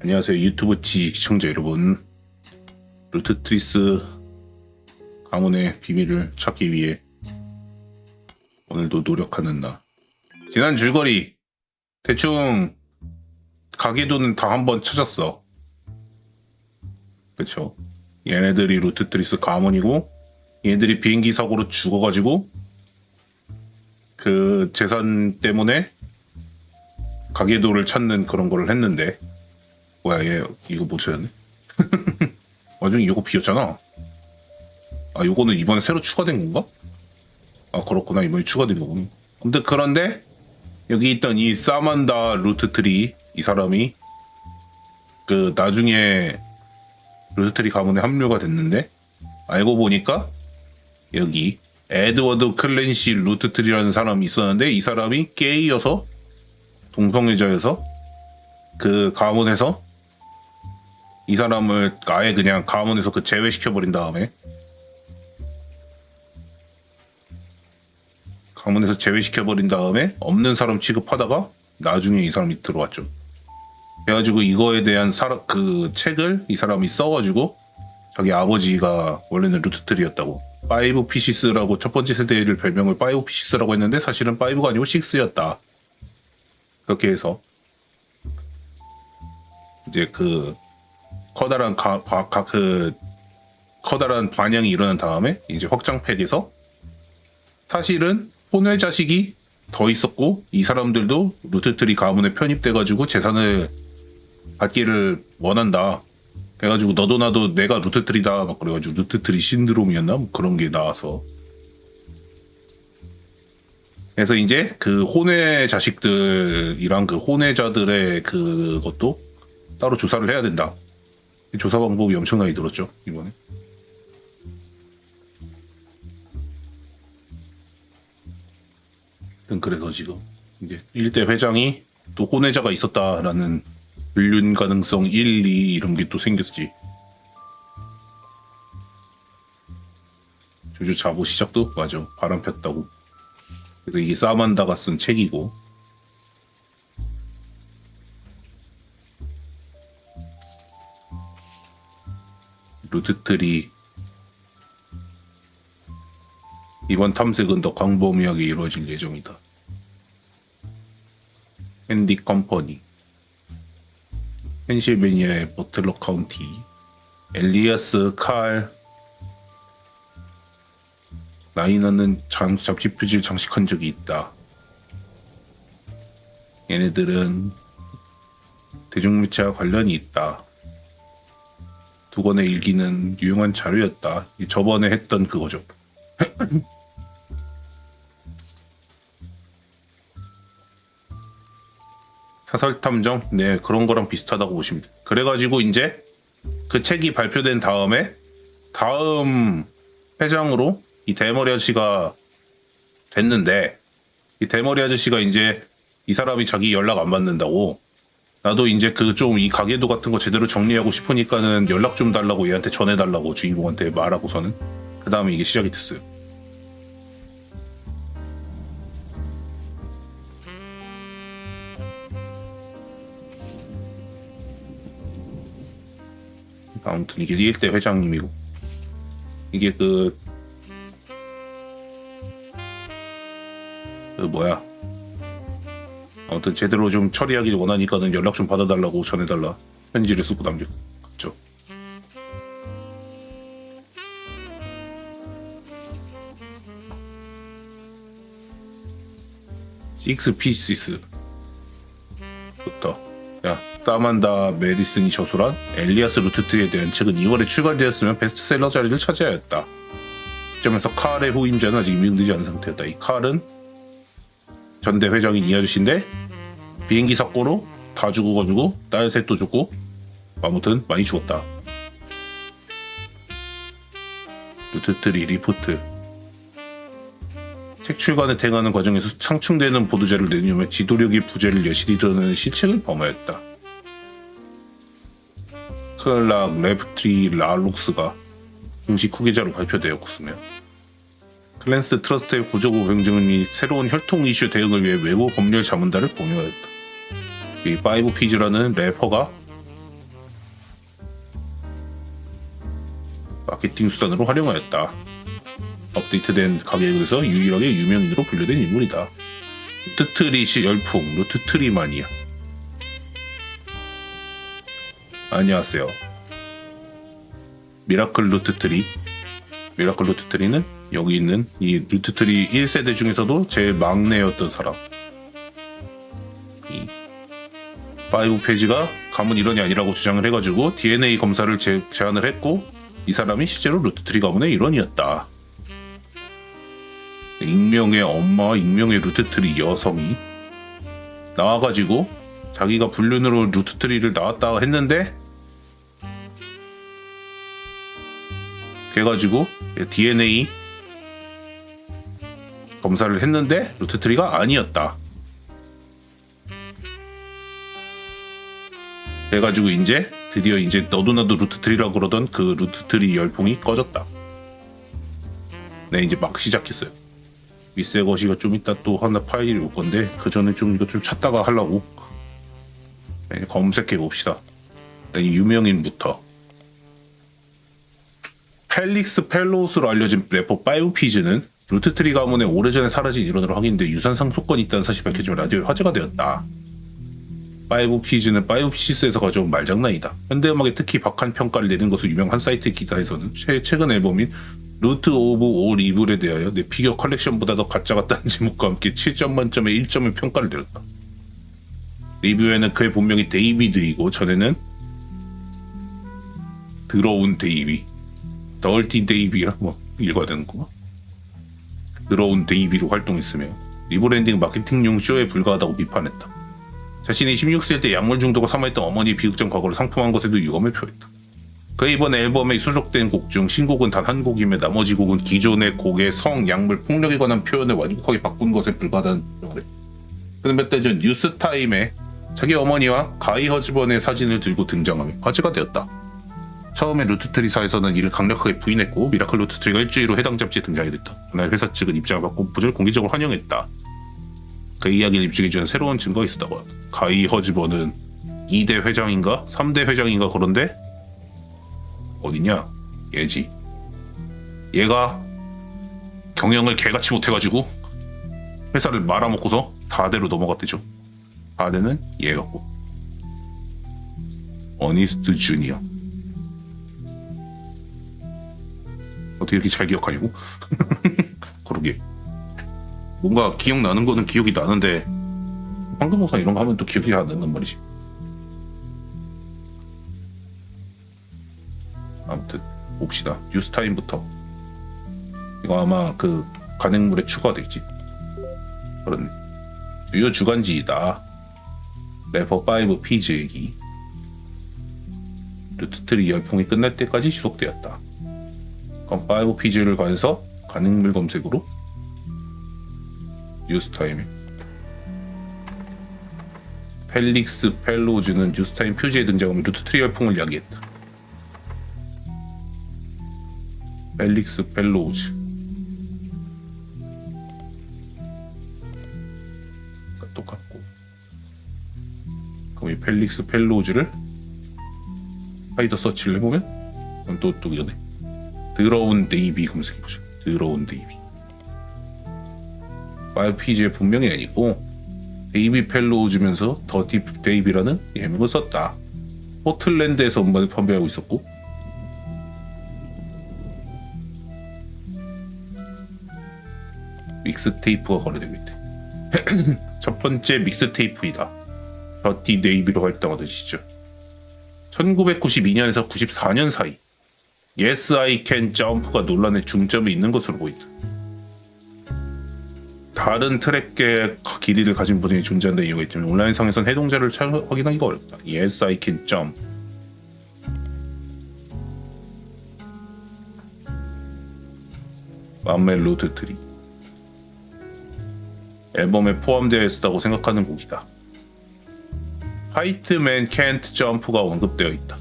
안녕하세요 유튜브 시청자 여러분. 루트트리스 가문의 비밀을 찾기 위해 오늘도 노력하는 나. 지난 줄거리 대충 가게도는 다 한번 찾았어. 그쵸? 얘네들이 루트트리스 가문이고 얘네들이 비행기 사고로 죽어가지고 그 재산 때문에 가게도를 찾는 그런 거를 했는데, 뭐야 얘 이거 못 찾았네. 완전히 이거 비었잖아. 아 요거는 이번에 새로 추가된 건가? 아 그렇구나, 이번에 추가된 거구나. 아무튼 그런데 여기 있던 이 사만다 루트트리, 이 사람이 그 나중에 루트트리 가문에 합류가 됐는데, 알고 보니까 여기 에드워드 클랜시 루트트리라는 사람이 있었는데, 이 사람이 게이여서 동성애자여서 그 가문에서 이 사람을 아예 그냥 가문에서 그 제외시켜버린 다음에, 없는 사람 취급하다가 나중에 이 사람이 들어왔죠. 그래가지고 이거에 대한 그 책을 이 사람이 써가지고, 자기 아버지가 원래는 루트트리였다고, 파이브 피시스라고 첫 번째 세대를 별명을 파이브 피시스라고 했는데 사실은 파이브가 아니고 식스였다. 그렇게 해서 이제 그 커다란 커다란 반향이 일어난 다음에 이제 확장팩에서 사실은 혼외 자식이 더 있었고, 이 사람들도 루트트리 가문에 편입돼가지고 재산을 받기를 원한다. 그래가지고 너도 나도 내가 루트트리다 막 그래가지고 루트트리 신드롬이었나 뭐 그런 게 나와서, 그래서 이제 그 혼외 자식들이랑 그 혼외자들의 그것도 따로 조사를 해야 된다. 조사 방법이 엄청나게 늘었죠 이번에. 그래서 지금 이제 1대 회장이 또 혼외자가 있었다라는 불륜 가능성 1, 2 이런 게 또 생겼지. 조조 자보 시작도 맞아, 바람 폈다고. 그래서 이게 사만다가 쓴 책이고, 루트트리 이번 탐색은 더 광범위하게 이루어질 예정이다. 핸디 컴퍼니, 펜실베니아의 버틀러 카운티, 엘리아스 칼 라이너는 잡지 표지를 장식한 적이 있다. 얘네들은 대중매체와 관련이 있다. 두 권의 일기는 유용한 자료였다. 저번에 했던 그거죠. 사설탐정? 네, 그런 거랑 비슷하다고 보시면 돼요. 그래가지고 이제 그 책이 발표된 다음에 다음 회장으로 이 대머리 아저씨가 됐는데, 이 대머리 아저씨가 이제 이 사람이 자기 연락 안 받는다고, 나도 이제 그 좀 이 가게도 같은 거 제대로 정리하고 싶으니까는 연락 좀 달라고 얘한테 전해달라고 주인공한테 말하고서는 그 다음에 이게 시작이 됐어요. 아무튼 이게 1대 회장님이고, 이게 뭐야, 아무튼 제대로 좀 처리하길 원하니까는 연락 좀 받아달라고 전해달라 편지를 쓰고 남겼죠. 식스 피시스 부터. 야, 사만다 메디슨이 저술한 엘리아스 루트트리에 대한 책은 2월에 출간되었으면 베스트셀러 자리를 차지해야 했다. 시점에서 칼의 후임자는 아직 임명되지 않은 상태였다. 이 칼은 전대 회장인 이 아저씨인데 비행기 사고로 다 죽어가지고 딸 셋도 죽고 아무튼 많이 죽었다. 루트트리 리포트. 책 출간에 대응하는 과정에서 상충되는 보도자를 내놓으며 지도력의 부재를 여실히 드러내는 실책을 범하였다. 클락 레프트리 라록스가 공식 후계자로 발표되었으며, 클랜스 트러스트의 고조고 병증 및 새로운 혈통 이슈 대응을 위해 외부 법률 자문단을 공유하였다. 이 파이브 피즈라는 래퍼가 마케팅 수단으로 활용하였다. 업데이트된 가게에서 유일하게 유명인으로 분류된 인물이다. 루트트리 열풍, 루트트리 마니아. 안녕하세요. 미라클 루트트리. 미라클 루트트리는 여기 있는 이 루트트리 1세대 중에서도 제일 막내였던 사람. 이 5페이지가 가문 일원이 아니라고 주장을 해가지고 DNA 검사를 제안을 했고, 이 사람이 실제로 루트트리 가문의 일원이었다. 익명의 엄마와 익명의 루트트리 여성이 나와가지고 자기가 불륜으로 루트트리를 낳았다 했는데, 그래가지고 DNA 검사를 했는데 루트트리가 아니었다. 그래가지고 이제 드디어 이제 너도 나도 루트트리라고 그러던 그 루트트리 열풍이 꺼졌다. 네, 이제 막 시작했어요. 미세 거시가 좀 이따 또 하나 파일이 올 건데 그 전에 좀 이거 좀 찾다가 하려고. 네, 검색해 봅시다. 유명인부터. 펠릭스 펠로우스로 알려진 래퍼 5피즈는 루트트리 가문의 오래전에 사라진 일원으로 확인돼 유산 상속권이 있다는 사실이 밝혀지며 라디오에 화제가 되었다. 5피즈는 5피시스에서 가져온 말장난이다. 현대음악에 특히 박한 평가를 내는 것으로 유명한 사이트 기사에서는 최근 앨범인 루트 오브 올 이블에 대하여 내 피규어 컬렉션보다 더 가짜 같다는 제목과 함께 7점 만점에 1점의 평가를 내렸다. 리뷰에는 그의 본명이 데이비드이고 전에는 더러운 데이비, 더얼티 데이비라 뭐 읽어야 되는구나. 더러운 데이비로 활동했으며 리브랜딩 마케팅용 쇼에 불과하다고 비판했다. 자신이 16세 때 약물 중독을 사망했던 어머니의 비극적 과거를 상품한 것에도 유감을 표했다. 그의 이번 앨범에 수록된 곡 중 신곡은 단 한 곡이며 나머지 곡은 기존의 곡의 성, 약물, 폭력에 관한 표현을 완곡하게 바꾼 것에 불과하다는 주장을 했다. 그는 몇 달 전 뉴스타임에 자기 어머니와 가이 허즈번의 사진을 들고 등장하며 화제가 되었다. 처음에 루트트리사에서는 이를 강력하게 부인했고 미라클 루트트리가 일주일 후 해당 잡지에 등장하게 됐다. 그날 회사 측은 입장을 받고 부를 공개적으로 환영했다. 그 이야기를 입증해주는 새로운 증거가 있었다고 한다. 가이 허즈번은 2대 회장인가? 3대 회장인가? 그런데 어디냐? 얘지. 얘가 경영을 개같이 못해가지고 회사를 말아먹고서 다대로 넘어갔대죠. 다대는 얘였고 어니스트 주니어. 어떻게 이렇게 잘 기억하냐고? 그러게. 뭔가 기억나는 거는 기억이 나는데 황금호상 이런 거 하면 또 기억이 안 난단 말이지. 아무튼 봅시다. 뉴스타임부터. 이거 아마 그 간행물에 추가되겠지. 그렇네. 주요 주간지이다. 래퍼 5피즈 얘기. 루트트리 열풍이 끝날 때까지 지속되었다. 그럼 5피즈를 가해서 간행물 검색으로 뉴스타임에 펠릭스 펠로우즈는 뉴스타임 표지에 등장하며 루트트리 열풍을 이야기했다. 펠릭스 펠로우즈 똑같고, 그럼 이 펠릭스 펠로우즈를 하이더 서치를 해보면 또 이거네. 더러운 데이비 검색해보자. 더러운 데이비. 5피지의 본명이 아니고 데이비 펠로우즈면서 더티 데이비라는 예명을 썼다. 포틀랜드에서 음반을 판매하고 있었고 믹스테이프가 거래되고 있대. 첫 번째 믹스테이프이다. 더티 데이비로 활동하던 시절 1992년에서 94년 사이 Yes I Can Jump가 논란의 중점에 있는 것으로 보인다. 다른 트랙의 길이를 가진 버전이 존재한다는 이유가 있지만 온라인상에선 해동자를 확인하기가 어렵다. Yes I Can Jump. 맘멜 루트트리. 앨범에 포함되어 있었다고 생각하는 곡이다. 화이트맨 캔트 점프가 언급되어 있다.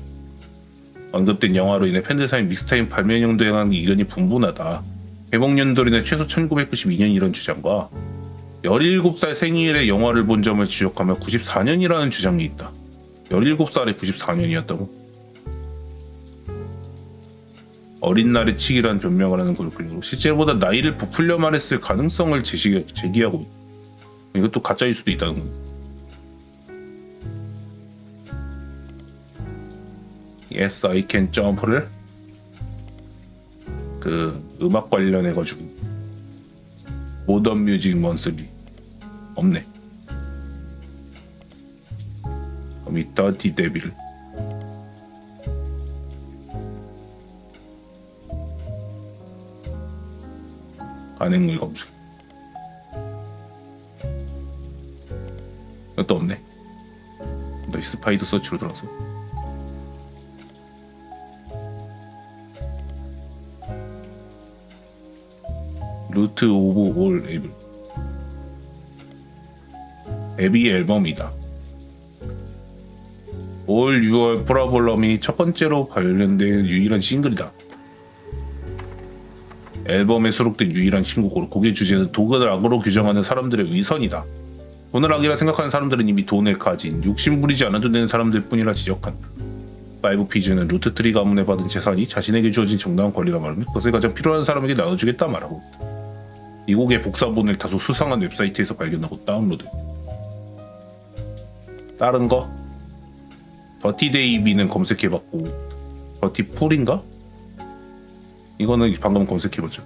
언급된 영화로 인해 팬들 사이 믹스타임 발매 연도에 대한 의견이 분분하다. 개봉 연도로 인해 최소 1992년 이런 주장과 17살 생일에 영화를 본 점을 지적하며 94년이라는 주장이 있다. 17살에 94년이었다고? 어린 날의 치기라는 변명을 하는 걸로 실제보다 나이를 부풀려 말했을 가능성을 제기하고 이것도 가짜일 수도 있다는 거. Yes, I can jump를 그 음악 관련해가지고 모던 뮤직 먼슬리 없네. 그럼 이 더티 데빌 간행물 검색 이것도 없네. 너 스파이더 서치로 들어서 루트 오브 올 앱을 앱이 앨범이다. 올 6월 프라볼럼이 첫 번째로 관련된 유일한 싱글이다. 앨범에 수록된 유일한 신곡으로 곡의 주제는 돈을 악으로 규정하는 사람들의 위선이다. 돈을 악이라 생각하는 사람들은 이미 돈을 가진 욕심 부리지 않아도 되는 사람들 뿐이라 지적한다. 5피즈는 루트 트리 가문에 받은 재산이 자신에게 주어진 정당한 권리라 말하며 그것을 가장 필요한 사람에게 나눠주겠다 말하고 있다. 이 곡의 복사본을 다소 수상한 웹사이트에서 발견하고 다운로드. 다른 거? 더티 데이비는 검색해봤고 더티 풀인가? 이거는 방금 검색해보죠.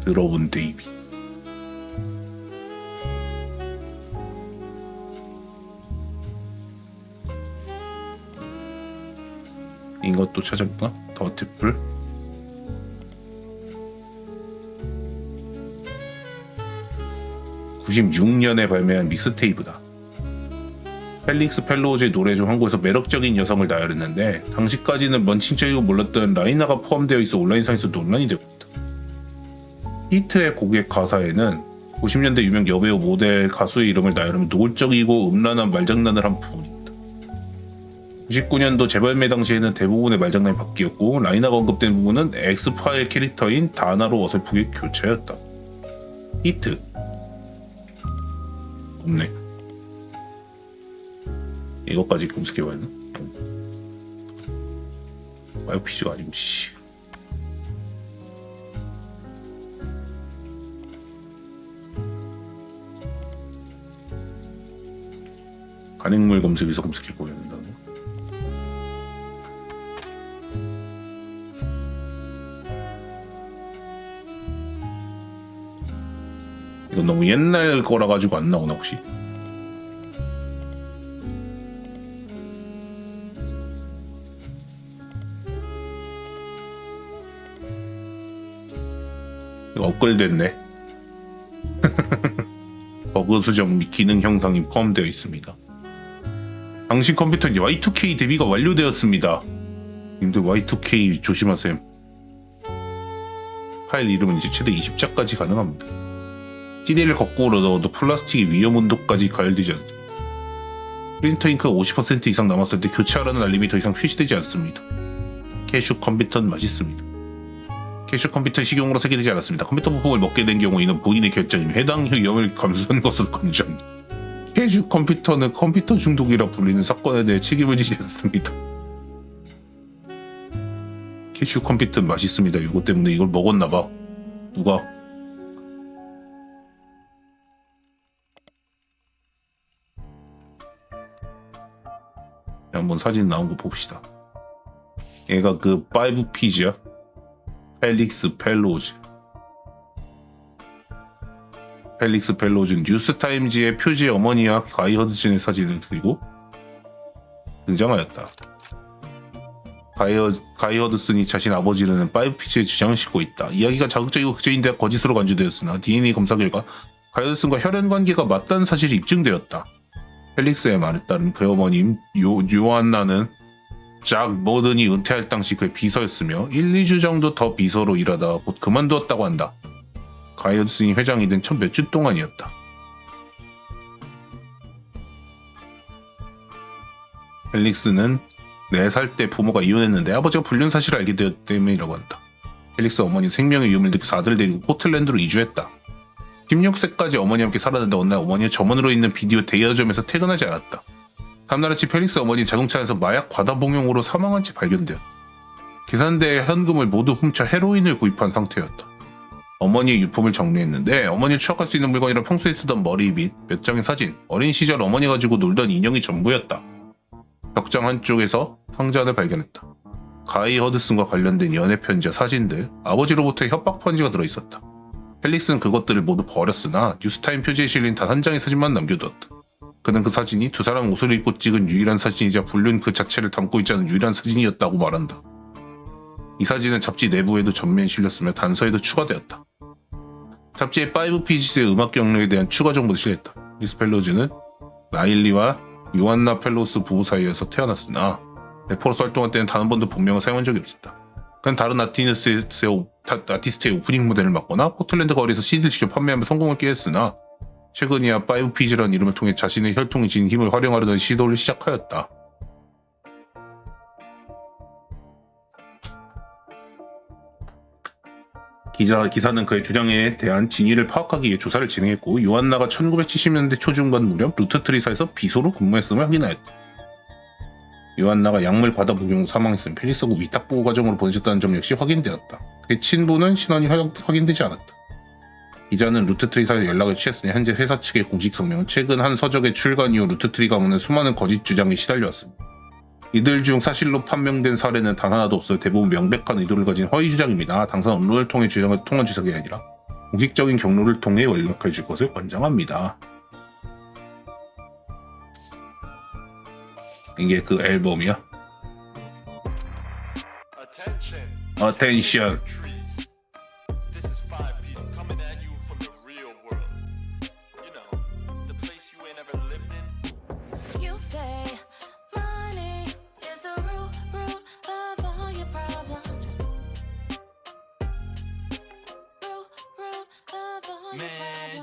들어본 데이비. 이것도 찾아볼까? 더티풀. (96년에) 발매한 믹스테이프다. 펠릭스 펠로우즈의 노래 중 한 곡에서 매력적인 여성을 나열했는데 당시까지는 먼친척이고 몰랐던 라이나가 포함되어 있어 온라인상에서 논란이 되고 있다. 히트의 곡의 가사에는 90년대 유명 여배우 모델 가수의 이름을 나열하며 노골적이고 음란한 말장난을 한 부분이 있다. 99년도 재발매 당시에는 대부분의 말장난이 바뀌었고 라이나가 언급된 부분은 엑스파일 캐릭터인 다나로 어설프게 교체하였다. 히트 없네. 이것까지 검색해봐야 하나? 바이오피즈가 아니고 씨. 간행물 검색에서 검색해보야 된다고? 이건 너무 옛날 거라 가지고 안 나오나 혹시? 업글됐네. 버그 수정 및 기능 향상이 포함되어 있습니다. 당신 컴퓨터는 Y2K 대비가 완료되었습니다. 님들 Y2K 조심하셈. 파일 이름은 이제 최대 20자까지 가능합니다. CD를 거꾸로 넣어도 플라스틱이 위험 온도까지 가열되지 않습니다. 프린터 잉크가 50% 이상 남았을 때 교체하라는 알림이 더 이상 표시되지 않습니다. 캐슈 컴퓨터는 맛있습니다. 캐슈 컴퓨터 식용으로 설계되지 않았습니다. 컴퓨터 부품을 먹게 된 경우 이는 본인의 결정이며 해당 위험을 감수한 것으로 간주합니다. 캐슈 컴퓨터는 컴퓨터 중독이라 불리는 사건에 대해 책임을 지지 않습니다. 캐슈 컴퓨터는 맛있습니다. 이거 때문에 이걸 먹었나봐. 누가? 한번 사진 나온 거 봅시다. 얘가 그 5피즈야. 펠릭스 펠로우즈. 펠릭스 펠로우즈는 뉴스타임즈의 표지의 어머니와 가이 허드슨의 사진을 들고 등장하였다. 가이 허드슨이 자신 아버지라는 5피즈의 주장을 싣고 있다. 이야기가 자극적이고 극적인데 거짓으로 간주되었으나 DNA 검사 결과 가이 허드슨과 혈연 관계가 맞다는 사실이 입증되었다. 펠릭스의 말에 따르면 그 어머님 요한나는 작 모든이 은퇴할 당시 그의 비서였으며 1, 2주 정도 더 비서로 일하다가 곧 그만두었다고 한다. 가이 허드슨이 회장이 된 첫 몇 주 동안이었다. 펠릭스는 4살 때 부모가 이혼했는데 아버지가 불륜 사실을 알게 되었기 때문이라고 한다. 펠릭스 어머니 생명의 위험을 느껴서 아들을 데리고 포틀랜드로 이주했다. 16세까지 어머니와 함께 살았는데 어느 날 어머니는 점원으로 있는 비디오 대여점에서 퇴근하지 않았다. 다음날 아침 펠릭스 어머니 자동차 안에서 마약 과다 복용으로 사망한 채 발견되었다. 계산대의 현금을 모두 훔쳐 헤로인을 구입한 상태였다. 어머니의 유품을 정리했는데 어머니를 추억할 수 있는 물건이라 평소에 쓰던 머리빗, 몇 장의 사진, 어린 시절 어머니 가지고 놀던 인형이 전부였다. 벽장 한쪽에서 상자를 발견했다. 가이 허드슨과 관련된 연애 편지와 사진들, 아버지로부터의 협박 편지가 들어있었다. 펠릭스는 그것들을 모두 버렸으나 뉴스타임 표지에 실린 단 한 장의 사진만 남겨두었다. 그는 그 사진이 두 사람 옷을 입고 찍은 유일한 사진이자 불륜 그 자체를 담고 있지 않은 유일한 사진이었다고 말한다. 이 사진은 잡지 내부에도 전면에 실렸으며 단서에도 추가되었다. 잡지의 5피지스의 음악 경력에 대한 추가 정보도 실렸다. 리스 펠로즈는 라일리와 요한나 펠로스 부부 사이에서 태어났으나 래퍼로서 활동할 때는 단 한 번도 본명을 사용한 적이 없었다. 그는 다른 아티스트의 오프닝 무대를 맡거나 포틀랜드 거리에서 CD를 직접 판매하며 성공을 꾀했으나 최근이야 5피지라는 이름을 통해 자신의 혈통이 지닌 힘을 활용하려는 시도를 시작하였다. 기사는 그의 주장에 대한 진위를 파악하기 위해 조사를 진행했고 요한나가 1970년대 초중반 무렵 루트트리사에서 비소로 근무했음을 확인하였다. 요한나가 약물 과다 복용 후 사망했음 펠릭스하고 위탁보호 과정으로 보내졌다는 점 역시 확인되었다. 그의 친부는 신원이 확인되지 않았다. 기자는 루트트리사에 연락을 취했으니 현재 회사 측의 공식 성명은 최근 한 서적의 출간 이후 루트트리 가문은 수많은 거짓 주장에 시달려왔습니다. 이들 중 사실로 판명된 사례는 단 하나도 없어 대부분 명백한 의도를 가진 허위 주장입니다. 당사 언론을 통해 주장을 통한 주석이 아니라 공식적인 경로를 통해 연락해 줄 것을 권장합니다. 이게 그 앨범이야? Attention.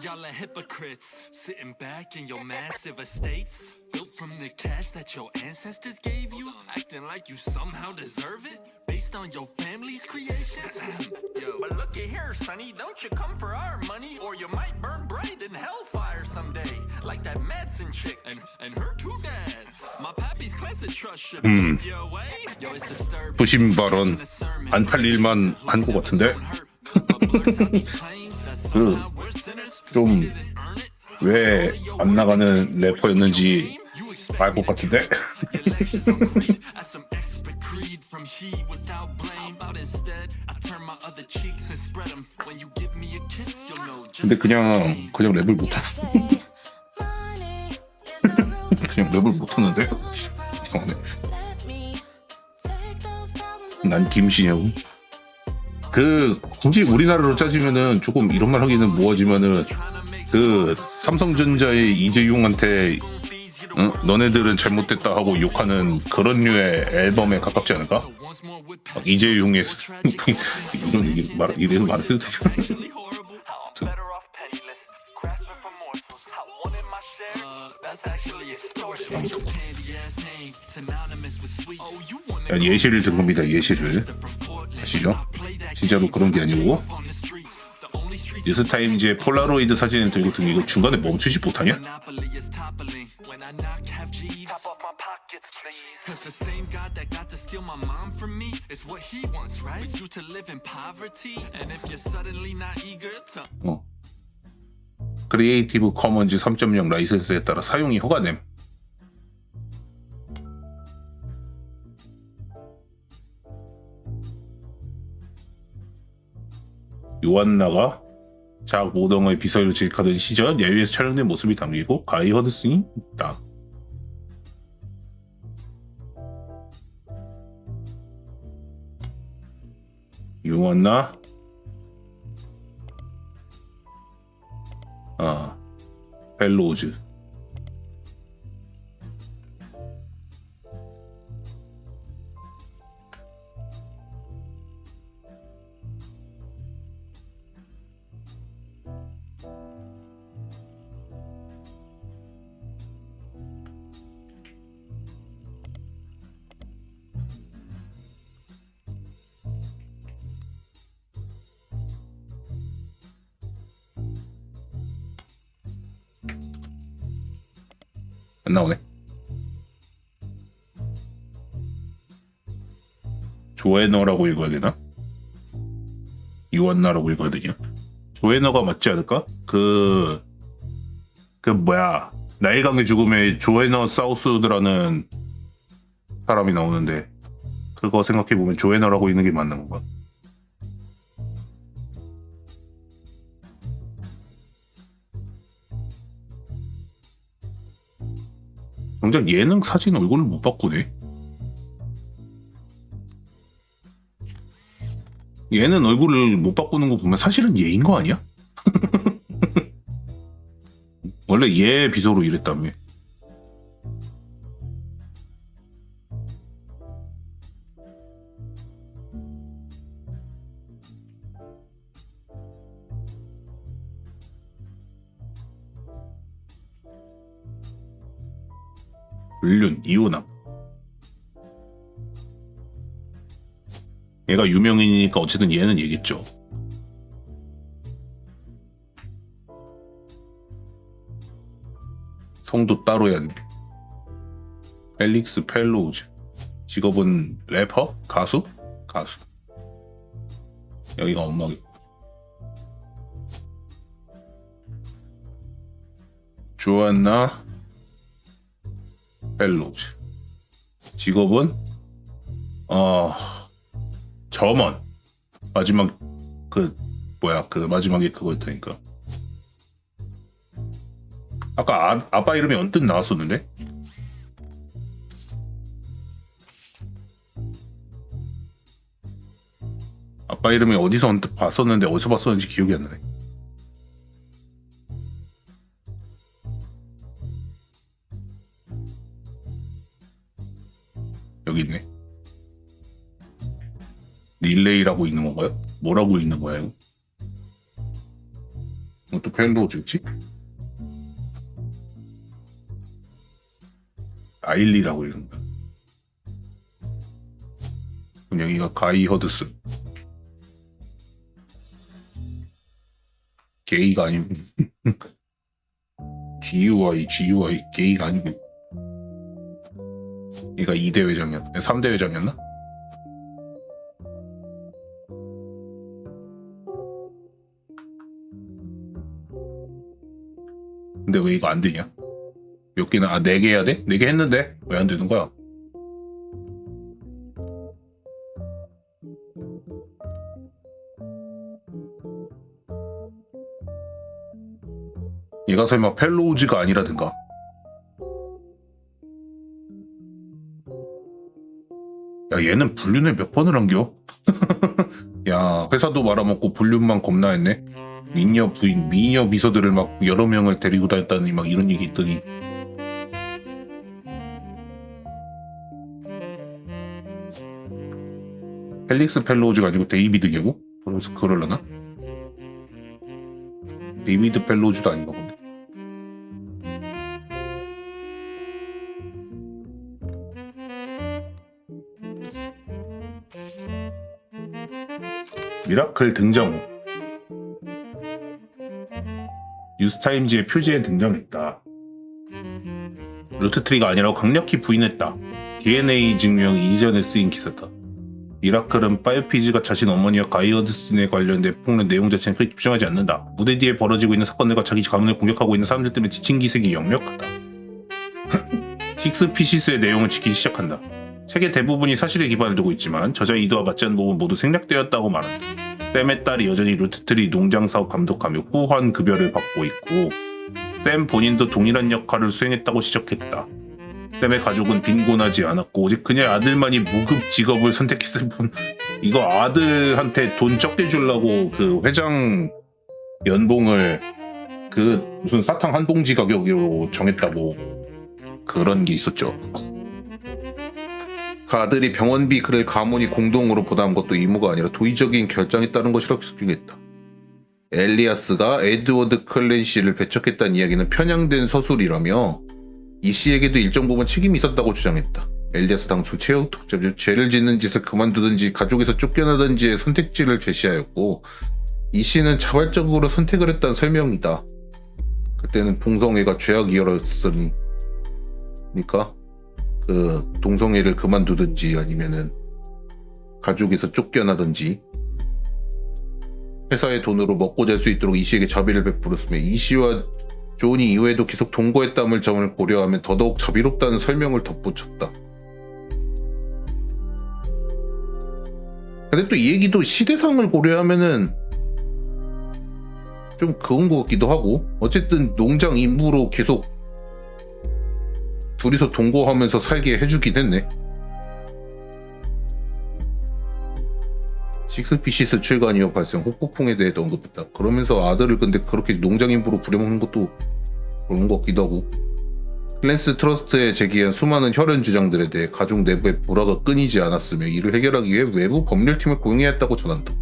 Y'all are hypocrites, sitting back in your massive estates, built from the cash that your ancestors gave you, acting like you somehow deserve it, based on your family's creations. Yo, but look at here, sonny, don't you come for our money, or you might burn bright in hellfire someday, like that Madsen chick and her two dads. My pappy's classic trust should keep you away. Yo, it's disturbing. 부심 발언 안 팔릴만 한 것 같은데. 좀 왜 안 나가는 래퍼였는지 알 것 같은데. 근데 그냥 랩을 못하. 그냥 랩을 못하는데. 이상하네. 난 김신영. 굳이 우리나라로 따지면은 조금 이런 말 하기는 뭐하지만은 삼성전자의 이재용한테 너네들은 잘못됐다 하고 욕하는 그런 류의 앨범에 가깝지 않을까? 이재용의 이런 말을 해도 되죠. 예시를 든 겁니다. 예시를 아시죠? 진짜로 그런 게 아니고 뉴스타임즈의 폴라로이드 사진을 들고 등 이거 중간에 멈추지 못하냐? 크리에이티브 커먼즈 3.0 라이선스에 따라 사용이 허가됨. 요한나가 작 모덩의 비서를 지직하던 시절 야유에서 촬영된 모습이 담기고 가이 허드슨이 있다. 요한나 펠로즈 안 나오네. 조애너라고 읽어야 되나? 유언나라고 읽어야 되냐? 조애너가 맞지 않을까? 뭐야, 나일강의 죽음에 조애너 사우스우드라는 사람이 나오는데, 그거 생각해보면 조애너라고 읽는 게 맞는 건가? 정작 예능 사진 얼굴을 못 바꾸네. 얘는 얼굴을 못 바꾸는 거 보면 사실은 얘인 거 아니야? 원래 얘 비서로 일했다며. 불륜, 이혼함. 얘가 유명인이니까 어쨌든 얘는 얘겠죠. 성도 따로야. 펠릭스 펠로우즈. 직업은 래퍼? 가수? 가수. 여기가 엄마겠고. 조안나 펠로우즈. 직업은 점원. 마지막 마지막에 그거였다니까. 아까 아빠 이름이 언뜻 나왔었는데? 아빠 이름이 어디서 언뜻 봤었는데 어디서 봤었는지 기억이 안 나네. 여기 있네. 릴레이라고 읽는 건가요? 뭐라고 읽는 거야 이거? 또 펠로우즈지? 아일리라고 읽는 거야. 그럼 여기가 가이 허드슨. 게이가 아니고 GUI 게이가 아니고 얘가 2대 회장이었나? 3대 회장이었나? 근데 왜 이거 안 되냐? 몇 개나? 4개 해야 돼? 4개 했는데 왜 안 되는 거야? 얘가 설마 펠로우즈가 아니라든가? 야, 얘는 불륜을 몇 번을 한겨? 야, 회사도 말아먹고 불륜만 겁나 했네? 미녀 부인, 미녀 비서들을 막 여러 명을 데리고 다녔다니 막 이런 얘기 있더니. 펠릭스 펠로우즈가 아니고 데이비드냐고? 그래서 그럴라나? 데이비드 펠로우즈도 아닌가 본데. 미라클 등장 후 뉴스타임즈의 표지에 등장했다. 루트트리가 아니라고 강력히 부인했다. DNA 증명이 이전에 쓰인 기사다. 미라클은 파이어피즈가 자신 어머니와 가이 허드슨에 관련된 폭로의 내용 자체는 크게 집중하지 않는다. 무대 뒤에 벌어지고 있는 사건들과 자기 가문을 공격하고 있는 사람들 때문에 지친 기색이 역력하다. 식스 피시스의 내용을 지키기 시작한다. 책의 대부분이 사실에 기반을 두고 있지만 저자의 의도와 맞지 않는 부분은 모두 생략되었다고 말한다. 샘의 딸이 여전히 루트트리 농장사업 감독하며 후한 급여를 받고 있고 샘 본인도 동일한 역할을 수행했다고 지적했다. 샘의 가족은 빈곤하지 않았고 오직 그녀의 아들만이 무급 직업을 선택했을 뿐. 이거 아들한테 돈 적게 주려고 그 회장 연봉을 그 무슨 사탕 한 봉지 가격으로 정했다고 그런 게 있었죠. 그 아들이 병원비 그를 가문이 공동으로 부담한 것도 의무가 아니라 도의적인 결정에 따른 것이라고 설명했다. 엘리아스가 에드워드 클랜시를 배척했다는 이야기는 편향된 서술이라며 이 씨에게도 일정 부분 책임이 있었다고 주장했다. 엘리아스 당초 체육 특집 죄를 짓는 짓을 그만두든지 가족에서 쫓겨나든지의 선택지를 제시하였고 이 씨는 자발적으로 선택을 했다는 설명이다. 그때는 동성애가 죄악이었으니까 그 동성애를 그만두든지 아니면은 가족에서 쫓겨나든지 회사의 돈으로 먹고 잘 수 있도록 이씨에게 자비를 베풀었으며 이씨와 존이 이후에도 계속 동거했다는 점을 고려하면 더더욱 자비롭다는 설명을 덧붙였다. 근데 또 이 얘기도 시대상을 고려하면은 좀 그런 것 같기도 하고, 어쨌든 농장 인부로 계속 둘이서 동거하면서 살게 해주긴 했네. 식스피시스 출간 이후 발생 혹폭풍에 대해도 언급했다. 그러면서 아들을 근데 그렇게 농장 인부로 부려먹는 것도 그런 것 같기도 하고, 클랜스 트러스트에 제기한 수많은 혈연 주장들에 대해 가족 내부의 불화가 끊이지 않았으며 이를 해결하기 위해 외부 법률팀을 고용해야 했다고 전한다.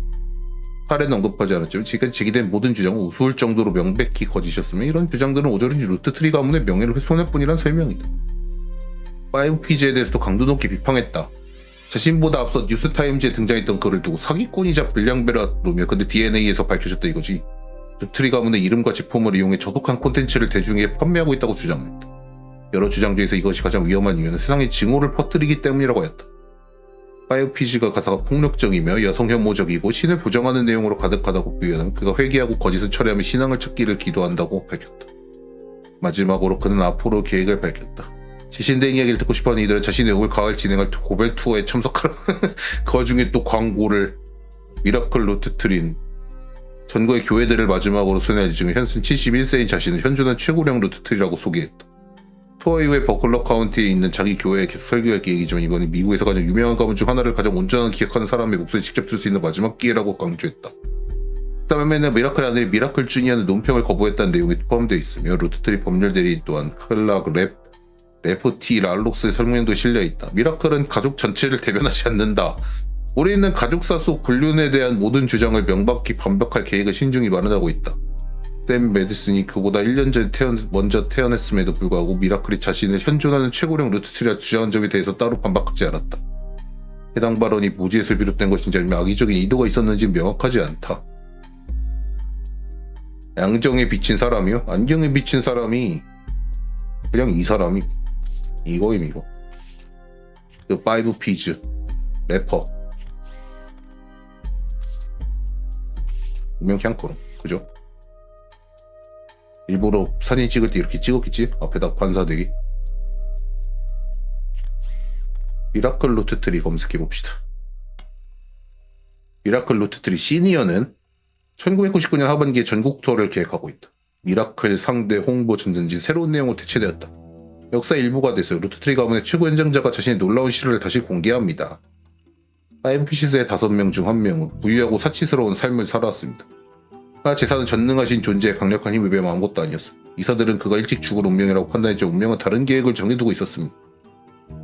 사례는 언급하지 않았지만 지금까지 제기된 모든 주장은 우스울 정도로 명백히 거짓이었으며 이런 주장들은 오저히 루트트리 가문의 명예를 훼손할 뿐이란 설명이다. 5피지에 대해서도 강도 높게 비판했다. 자신보다 앞서 뉴스타임즈에 등장했던 그를 두고 사기꾼이자 불량배라며 근데 DNA에서 밝혀졌다 이거지. 루트리 가문의 이름과 제품을 이용해 저독한 콘텐츠를 대중에게 판매하고 있다고 주장했다. 여러 주장 중에서 이것이 가장 위험한 이유는 세상에 증오를 퍼뜨리기 때문이라고 하였다. 5피지가 가사가 폭력적이며 여성 혐오적이고 신을 부정하는 내용으로 가득하다고 표현하며 그가 회개하고 거짓을 철회하며 신앙을 찾기를 기도한다고 밝혔다. 마지막으로 그는 앞으로 계획을 밝혔다. 지신된 이야기를 듣고 싶어하는 이들은 자신의 올 가을 진행할 고벨 투어에 참석하라. 그 와중에 또 광고를 미라클 루트트린 전거의 교회들을 마지막으로 순회할 예정인 현순 71세인 자신은 현존한 최고령 루트트리라고 소개했다. 투어 이후에 버클러 카운티에 있는 자기 교회에 계속 설교할 계획이지만 이번에 미국에서 가장 유명한 가문 중 하나를 가장 온전하게 기억하는 사람의 목소리 직접 들을 수 있는 마지막 기회라고 강조했다. 그 다음에는 미라클의 아들이 미라클 주니어는 논평을 거부했다는 내용이 포함되어 있으며 루트트리 법률 대리인 또한 클락 레프티 랄록스의 설명도 실려있다. 미라클은 가족 전체를 대변하지 않는다. 올해 있는 가족사 속 불륜에 대한 모든 주장을 명백히 반박할 계획을 신중히 마련하고 있다. 샘 메디슨이 그보다 1년 전에 먼저 태어났음에도 불구하고 미라클이 자신을 현존하는 최고령 루트트리라 주장한 점에 대해서 따로 반박하지 않았다. 해당 발언이 모지에서 비롯된 것인지 아니면 악의적인 의도가 있었는지 명확하지 않다. 양정에 비친 사람이요? 안경에 비친 사람이 그냥 이 사람이 이거임 이거. 그 5피즈 래퍼 분명 그냥 그죠? 일부러 사진 찍을 때 이렇게 찍었겠지? 앞에다 반사되기. 미라클 루트트리 검색해봅시다. 미라클 루트트리 시니어는 1999년 하반기에 전국 투어를 계획하고 있다. 미라클 상대 홍보 전전지 새로운 내용으로 대체되었다. 역사 일부가 돼서 루트트리 가문의 최고 연장자가 자신의 놀라운 실화를 다시 공개합니다. 5피시스의 5명 중 1명은 부유하고 사치스러운 삶을 살아왔습니다. 그가 재산은 전능하신 존재의 강력한 힘을 배워 아무것도 아니었습니다. 이사들은 그가 일찍 죽을 운명이라고 판단했지만 운명은 다른 계획을 정해두고 있었습니다.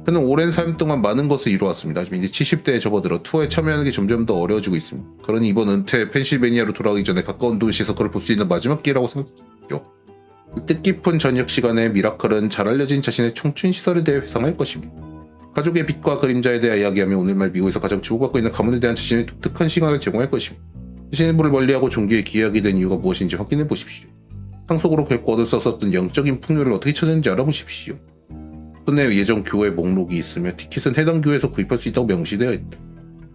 그는 오랜 삶 동안 많은 것을 이루었습니다. 하지만 이제 70대에 접어들어 투어에 참여하는 게 점점 더 어려워지고 있습니다. 그러니 이번 은퇴 펜실베니아로 돌아가기 전에 가까운 도시에서 그를 볼 수 있는 마지막 기회라고 생각했죠. 뜻깊은 저녁 시간에 미라클은 잘 알려진 자신의 청춘 시설에 대해 회상할 것입니다. 가족의 빛과 그림자에 대해 이야기하며 오늘날 미국에서 가장 주목받고 있는 가문에 대한 자신의 독특한 시간을 제공할 것입니다. 자신의 부를 멀리하고 종교에 기여하게 된 이유가 무엇인지 확인해 보십시오. 상속으로 결코 얻을 수 없었던 영적인 풍요를 어떻게 찾았는지 알아보십시오. 손에 예전 교회 목록이 있으며 티켓은 해당 교회에서 구입할 수 있다고 명시되어 있다.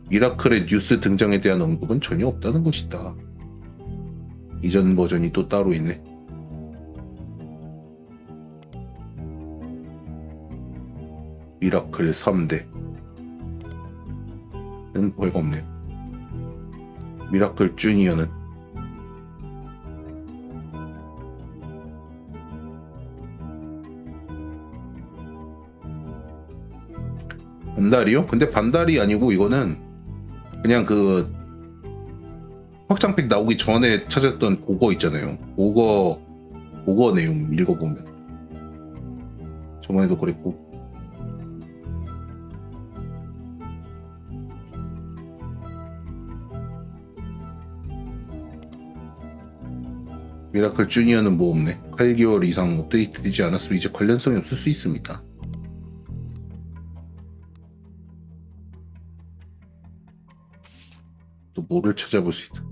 미라클의 뉴스 등장에 대한 언급은 전혀 없다는 것이다. 이전 버전이 또 따로 있네. 미라클 3대는 별거 없네요. 미라클 주니어는 반달이요? 근데 반달이 아니고 이거는 그냥 그 확장팩 나오기 전에 찾았던 그거 있잖아요. 그거 내용 읽어보면 저번에도 그랬고 미라클 주니어는 뭐 없네. 8개월 이상 업데이트되지 않았으면 이제 관련성이 없을 수 있습니다. 또 뭐를 찾아볼 수 있다.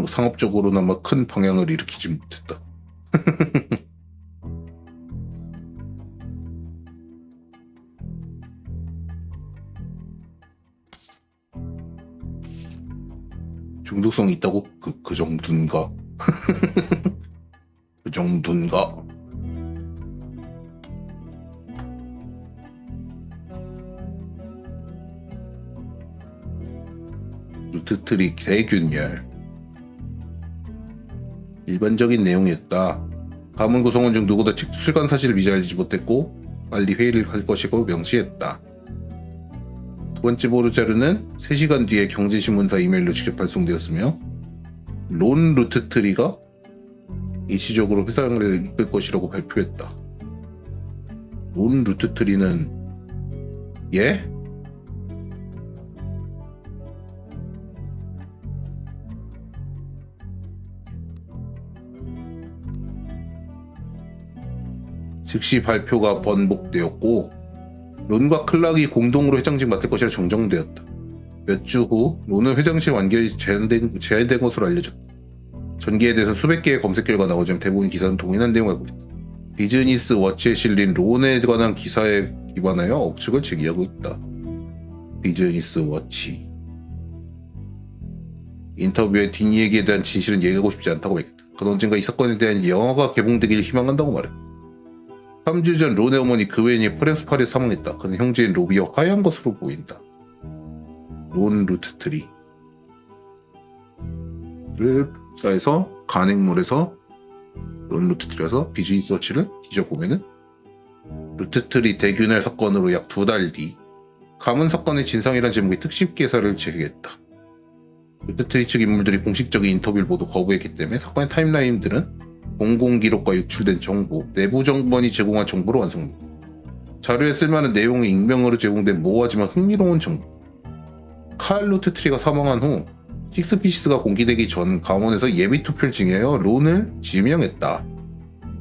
상업적으로나마 큰 방향을 일으키지 못했다. 중독성이 있다고? 그 정도인가? 그 정도인가? 루트트리 대균열. 일반적인 내용이었다. 가문 구성원 중 누구도 출간 사실을 미리 알지 못했고 빨리 회의를 할 것이고 명시했다. 두 번째 보도 자료는 3시간 뒤에 경제신문사 이메일로 직접 발송되었으며 론 루트트리가 일시적으로 회사를 이끌 것이라고 발표했다. 론 루트트리는 예? 즉시 발표가 번복되었고 론과 클락이 공동으로 회장직 맡을 것이라 정정되었다. 몇 주 후 론은 회장실 완결이 제한된 것으로 알려졌다. 전기에 대해서 수백 개의 검색 결과가 나오지만 대부분 기사는 동일한 내용을 알고 있다. 비즈니스 워치에 실린 론에 관한 기사에 기반하여 억측을 제기하고 있다. 비즈니스 워치. 인터뷰에 뒷얘기에 대한 진실은 얘기하고 싶지 않다고 밝혔다. 그는 언젠가 이 사건에 대한 영화가 개봉되기를 희망한다고 말했다. 3주 전 론의 어머니 그웬이 프레스팔에 사망했다. 그는 형제인 로비와 화해한 것으로 보인다. 론 루트트리 를 사에서 간행물에서 론 루트트리에서 비즈니스 워치를 뒤져보면은 루트트리 대균열 사건으로 약 2달 뒤 가문 사건의 진상이라는 제목의 특집 기사를 제기했다. 루트트리 측 인물들이 공식적인 인터뷰를 모두 거부했기 때문에 사건의 타임라인들은 공공기록과 유출된 정보, 내부 정보원이 제공한 정보로 완성됩니다. 자료에 쓸만한 내용이 익명으로 제공된 모호하지만 흥미로운 정보. 칼 루트트리가 사망한 후 식스피시스가 공개되기 전 가문에서 예비투표를 진행하여 론을 지명했다.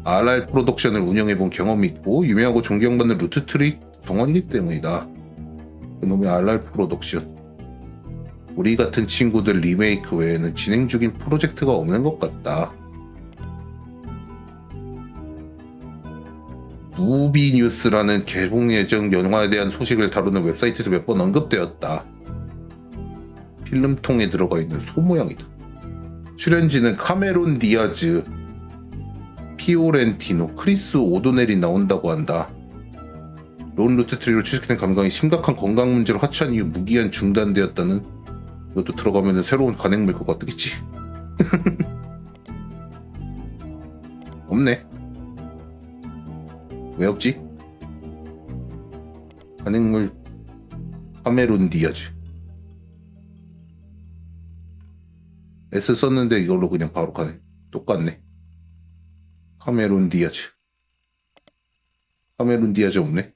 RR 프로덕션을 운영해본 경험이 있고 유명하고 존경받는 루트트리 구성원이기 때문이다. 그놈의 RR 프로덕션. 우리 같은 친구들 리메이크 외에는 진행 중인 프로젝트가 없는 것 같다. 무비뉴스라는 개봉 예정 영화에 대한 소식을 다루는 웹사이트에서 몇 번 언급되었다. 필름통에 들어가 있는 소 모양이다. 출연진은 카메론 디아즈, 피오렌티노, 크리스 오도넬이 나온다고 한다. 론 루트트리로 추적된 감각이 심각한 건강 문제로 하차한 이후 무기한 중단되었다는. 이것도 들어가면 새로운 간행물 거가 뜨겠지. 없네. 왜 없지? 간행물 카메론 디아즈. S 썼는데 이걸로 그냥 바로 가네. 똑같네. 카메론 디아즈. 카메론 디아즈 없네.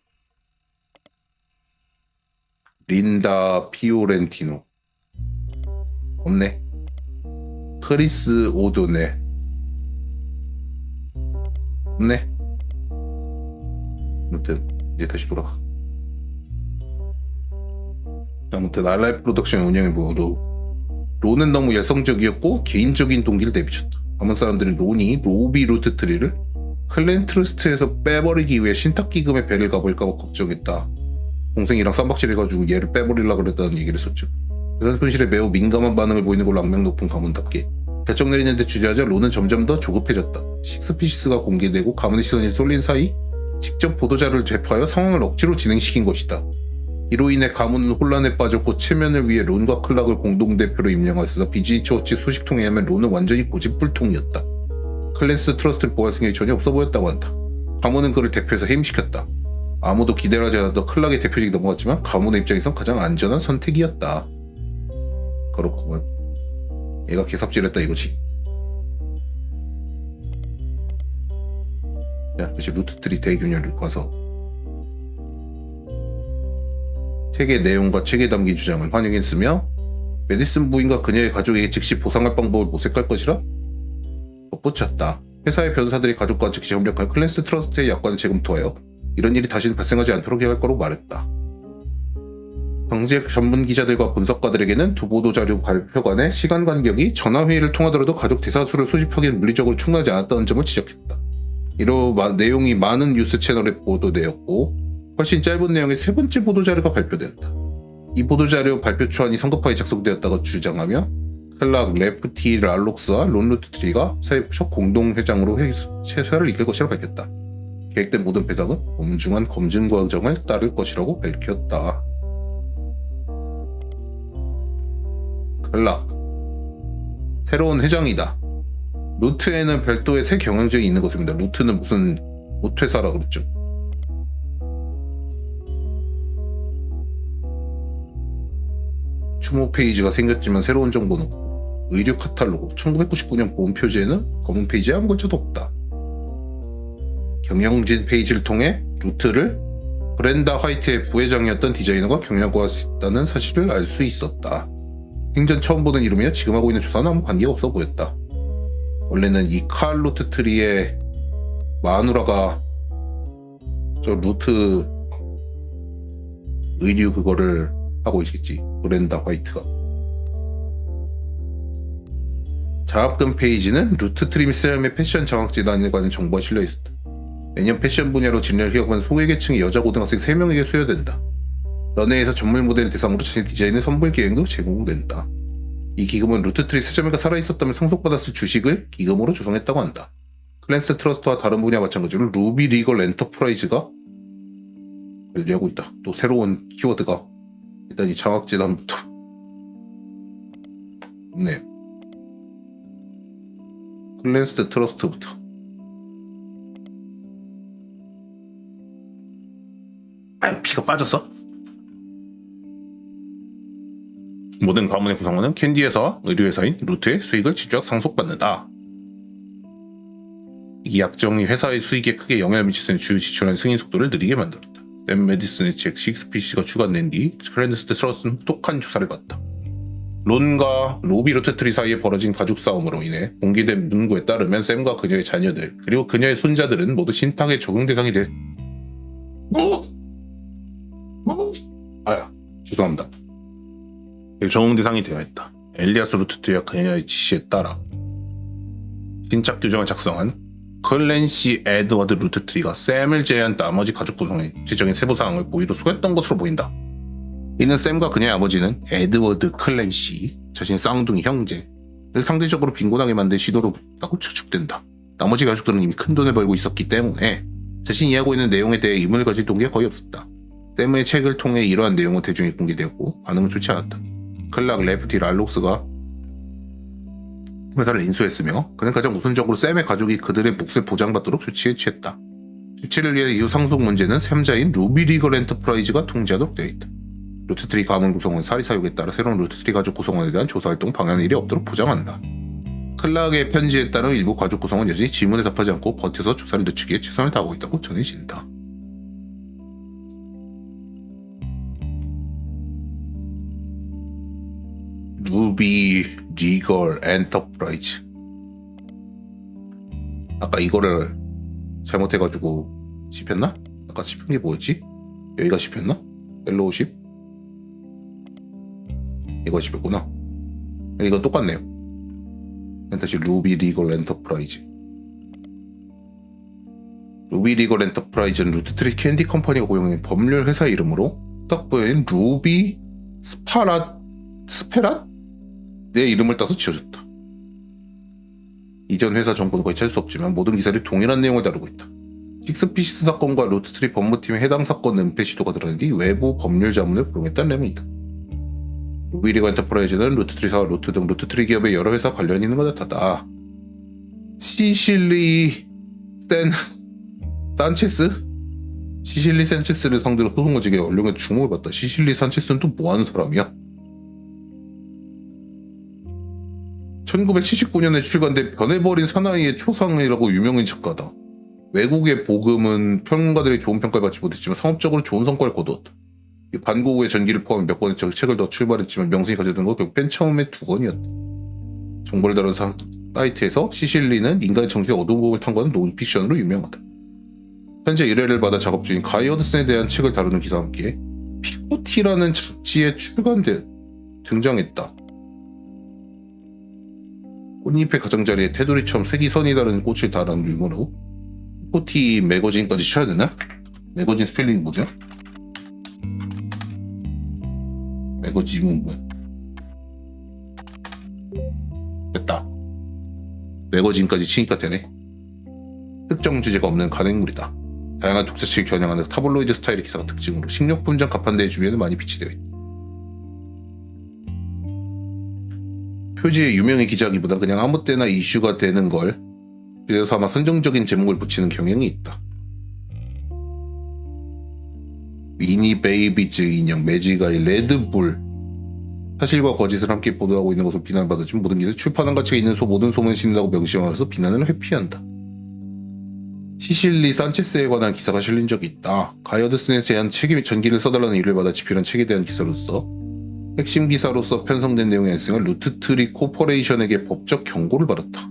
린다 피오렌티노. 없네. 크리스 오도넬. 없네. 아무튼 이제 다시 돌아가. 아무튼 RR 프로덕션 운영해보고 론은 너무 여성적이었고 개인적인 동기를 내비쳤다. 가문 사람들은 론이 로비 루트트리를 클랜 트러스트에서 빼버리기 위해 신탁기금에 배를 가볼까봐 걱정했다. 동생이랑 쌈박질해가지고 얘를 빼버리려고 그랬다는 얘기를 했었죠. 그런 손실에 매우 민감한 반응을 보이는 걸로 악명 높은 가문답게 결정 내리는데 주저하자 론은 점점 더 조급해졌다. 식스피시스가 공개되고 가문의 시선이 쏠린 사이 직접 보도자료를 배포하여 상황을 억지로 진행시킨 것이다. 이로 인해 가문은 혼란에 빠졌고 체면을 위해 론과 클락을 공동대표로 임명하였으나 비즈니스 워치 소식통에 의하면 론은 완전히 고집불통이었다. 클랜스 트러스트를 보호할 생각이 전혀 없어 보였다고 한다. 가문은 그를 대표해서 해임시켰다. 아무도 기대를 하지 않았던 클락의 대표직이 넘어갔지만 가문의 입장에선 가장 안전한 선택이었다. 그렇구먼. 얘가 개삽질했다 이거지. 자, 다시 루트트리 대균열을 가서 책의 내용과 책에 담긴 주장을 환영했으며 메디슨 부인과 그녀의 가족에게 즉시 보상할 방법을 모색할 것이라 덧붙였다. 회사의 변호사들이 가족과 즉시 협력하여 클랜스 트러스트의 약관을 재검토하여 이런 일이 다시는 발생하지 않도록 해야 할 거라고 말했다. 당시 전문 기자들과 분석가들에게는 두 보도 자료 발표 간의 시간 간격이 전화회의를 통하더라도 가족 대사수를 소집하기는 물리적으로 충분하지 않았다는 점을 지적했다. 이로 내용이 많은 뉴스 채널에 보도되었고 훨씬 짧은 내용의 세 번째 보도 자료가 발표되었다. 이 보도 자료 발표 초안이 성급하게 작성되었다고 주장하며 클락 레프티 랄록스와 론 루트트리가 첫 공동회장으로 회사를 이끌 것이라고 밝혔다. 계획된 모든 배당은 엄중한 검증 과정을 따를 것이라고 밝혔다. 클락 새로운 회장이다. 루트에는 별도의 새 경영진이 있는 것입니다. 루트는 무슨 못회사라 그랬죠. 추모 페이지가 생겼지만 새로운 정보는 없고 의류 카탈로그 1999년 보험 표지에는 검은 페이지에 아무 글자도 없다. 경영진 페이지를 통해 루트를 브렌다 화이트의 부회장이었던 디자이너가 경영하고 있다는 사실을 알 수 있었다. 생전 처음 보는 이름이며 지금 하고 있는 조사는 아무 관계가 없어 보였다. 원래는 이 칼 루트트리의 마누라가 저 루트 의류 그거를 하고 있겠지. 브렌다 화이트가. 장학금 페이지는 루트 트림 셀의 패션 장학재단에 관한 정보가 실려 있었다. 매년 패션 분야로 진로를 이어가는 소외계층의 여자 고등학생 3명에게 수여된다. 런웨이에서 전문 모델을 대상으로 자신의 디자인의 선불 기획도 제공된다. 이 기금은 루트트리 세자매가 살아있었다면 상속받았을 주식을 기금으로 조성했다고 한다. 클랜스 트러스트와 다른 분야와 마찬가지로 루비 리걸 엔터프라이즈가 관리하고 있다. 또 새로운 키워드가 일단 이 장학재단부터 네, 클랜스 트러스트부터 아유 피가 빠졌어? 모든 가문의 구성원은 캔디에서 의류회사인 루트의 수익을 직접 상속받는다. 이 약정이 회사의 수익에 크게 영향을 미치는 주요 지출한 승인 속도를 느리게 만들었다. 샘 메디슨의 책 식스피시가 추가된 뒤 클랜스 트러스트는 혹독한 조사를 받았다. 론과 로비 루트트리 사이에 벌어진 가족 싸움으로 인해 공개된 문구에 따르면 샘과 그녀의 자녀들 그리고 그녀의 손자들은 모두 신탁의 적용 대상이 돼. 죄송합니다. 적용 대상이 되어 있다. 엘리아스 루트트리와 그녀의 지시에 따라 신착 규정을 작성한 클랜시 에드워드 루트트리가 샘을 제외한 나머지 가족 구성의 구체적인 세부사항을 모의로 속였던 것으로 보인다. 이는 샘과 그녀의 아버지는 에드워드 클랜시, 자신의 쌍둥이 형제를 상대적으로 빈곤하게 만든 시도로 했다고 추측된다. 나머지 가족들은 이미 큰 돈을 벌고 있었기 때문에 자신이 이해하고 있는 내용에 대해 의문을 가질 동기가 거의 없었다. 샘의 책을 통해 이러한 내용은 대중에 공개되었고 반응은 좋지 않았다. 클락 레프티 랄록스가 회사를 인수했으며 그는 가장 우선적으로 샘의 가족이 그들의 몫을 보장받도록 조치에 취했다. 조치를 위해 이후 상속 문제는 샘자인 루비 리걸 엔터프라이즈가 통제하도록 되어 있다. 루트트리 가문 구성원 사리 사육에 따라 새로운 루트트리 가족 구성원에 대한 조사활동 방해하는 일이 없도록 보장한다. 클락의 편지에 따른 일부 가족 구성원 여전히 질문에 답하지 않고 버텨서 조사를 늦추기에 최선을 다하고 있다고 전해진다. 루비 리걸 엔터프라이즈. 아까 이거를 잘못해가지고 씹혔나? 아까 씹힌 게 뭐였지? 여기가 씹혔나? 펠로우십? 이거 씹혔구나. 이건 똑같네요. 다시 루비 리걸 엔터프라이즈. 루비 리걸 엔터프라이즈는 루트트리 캔디 컴퍼니가 고용한 법률 회사 이름으로 딱 보인 루비 스페랏? 내 이름을 따서 지어졌다. 이전 회사 정보는 거의 찾을 수 없지만 모든 기사들이 동일한 내용을 다루고 있다. 식스피시스 사건과 루트트리 법무팀의 해당 사건 은폐 시도가 드러난 뒤 외부 법률 자문을 고용했다는 내용이다. 루비리거 엔터프라이즈는 루트트리사와 루트 등 루트트리 기업의 여러 회사 관련이 있는 것 같았다. 시실리 산체스를 상대로 소송을 지게 언론에 주목을 받다. 시실리 산체스는 또 뭐하는 사람이야? 1979년에 출간된 변해버린 사나이의 초상이라고 유명한 작가다. 외국의 복음은 평론가들이 좋은 평가를 받지 못했지만 상업적으로 좋은 성과를 거두었다. 반고흐의 전기를 포함해 몇 권의 책을 더 출발했지만 명성이 가져든 건 결국 맨 처음에 2권이었다. 정보를 다룬 사이트에서 시실리는 인간의 정신의 어두운 부분을 탐구하는 논픽션으로 유명하다. 현재 의뢰를 받아 작업 중인 가이 허드슨에 대한 책을 다루는 기사와 함께 피코티라는 잡지에 등장했다. 꽃잎의 가장자리에 테두리처럼 색이 선이 다른 꽃을 다루는 유머로 피코티 매거진까지 쳐야 되나? 매거진 스펠링이 뭐죠? 매거진은 뭐야? 됐다. 매거진까지 치니까 되네. 특정 주제가 없는 간행물이다. 다양한 독자치를 겨냥하는 타블로이드 스타일의 기사가 특징으로 식료품장 가판대의 주변에 많이 비치되어 있다. 표지에 유명의 기자기보다 그냥 아무 때나 이슈가 되는 걸 그래서 아마 선정적인 제목을 붙이는 경향이 있다. 미니 베이비즈 인형 매지가의 레드불 사실과 거짓을 함께 보도하고 있는 것으로 비난받았지만 모든 기사 출판한 가치가 있는 모든 소문을 싣는다고 명시하면서 비난을 회피한다. 시실리 산체스에 관한 기사가 실린 적이 있다. 가이어드슨에 대한 책임 전기를 써달라는 일을 받아 집필한 책에 대한 기사로서 핵심 기사로서 편성된 내용의 발생을 루트트리 코퍼레이션에게 법적 경고를 받았다.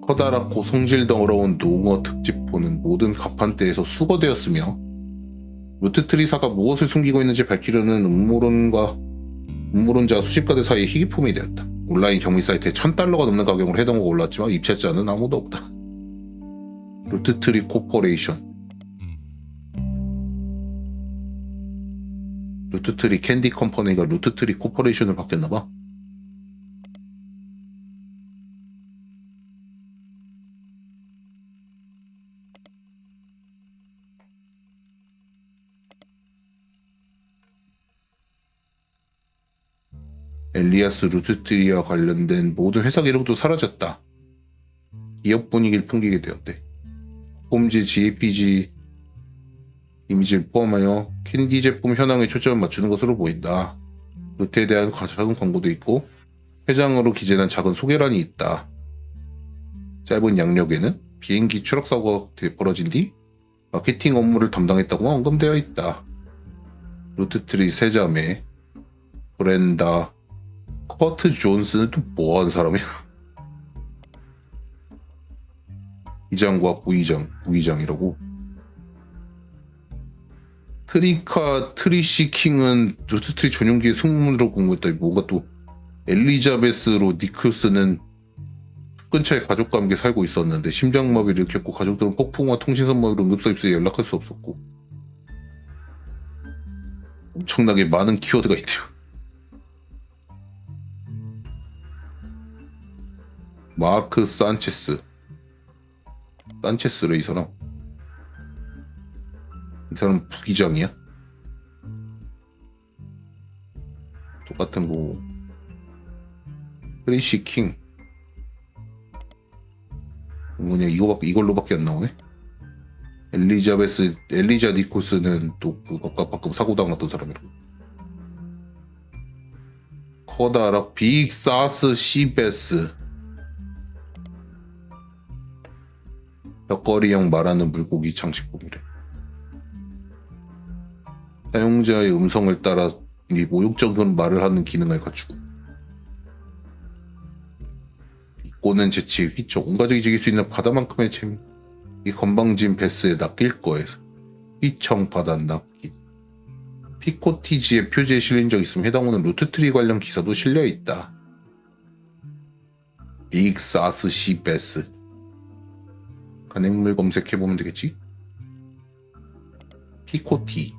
커다랗고 성질 더러운 농어 특집포는 모든 가판대에서 수거되었으며 루트트리사가 무엇을 숨기고 있는지 밝히려는 음모론자 수십 가지 사이에 희귀품이 되었다. 온라인 경미 사이트에 $1,000가 넘는 가격으로 해당하고 올랐지만 입찰자는 아무도 없다. 루트트리 코퍼레이션 루트트리 캔디 컴퍼니가 루트트리 코퍼레이션을 바뀌었나봐. 엘리아스 루트트리와 관련된 모든 회사 기록도 사라졌다. 기업 분위기를 풍기게 되었대. 홈즈 GAPG 이미지를 포함하여 캔디 제품 현황에 초점을 맞추는 것으로 보인다. 루트에 대한 작은 광고도 있고 회장으로 기재한 작은 소개란이 있다. 짧은 양력에는 비행기 추락 사고가 벌어진 뒤 마케팅 업무를 담당했다고 언급되어 있다. 루트트리 세자매 브렌다 커트 존스는 또 뭐하는 사람이야? 이장과 부의장이라고. 트리시 킹은 루트트리 전용기의 승무원으로 공부했다. 뭔가 또 엘리자베스로 니클스는 근처에 가족과 함께 살고 있었는데 심장마비를 일으켰고 가족들은 폭풍과 통신선마비로 응급서입소에 연락할 수 없었고 엄청나게 많은 키워드가 있대요. 마크 산체스래 이 사람. 이 사람 부기장이야? 똑같은 거. 트리시 킹. 뭐냐 이걸로밖에 안 나오네. 엘리자 니콜스는 또 방금 사고 당했던 사람이라고. 커다랗 빅 사스 시베스. 벽걸이형 말하는 물고기 장식품이래. 사용자의 음성을 따라 모욕적인 말을 하는 기능을 갖추고 비꼬는 재치, 휘청, 온 가족이 즐길 수 있는 바다만큼의 재미. 이 건방진 베스에 낚일 거예요. 휘청 바다 낚기. 피코티지의 표지에 실린 적 있으면 해당하는 루트트리 관련 기사도 실려 있다. 빅 사스 시 베스. 간행물 검색해보면 되겠지? 피코티.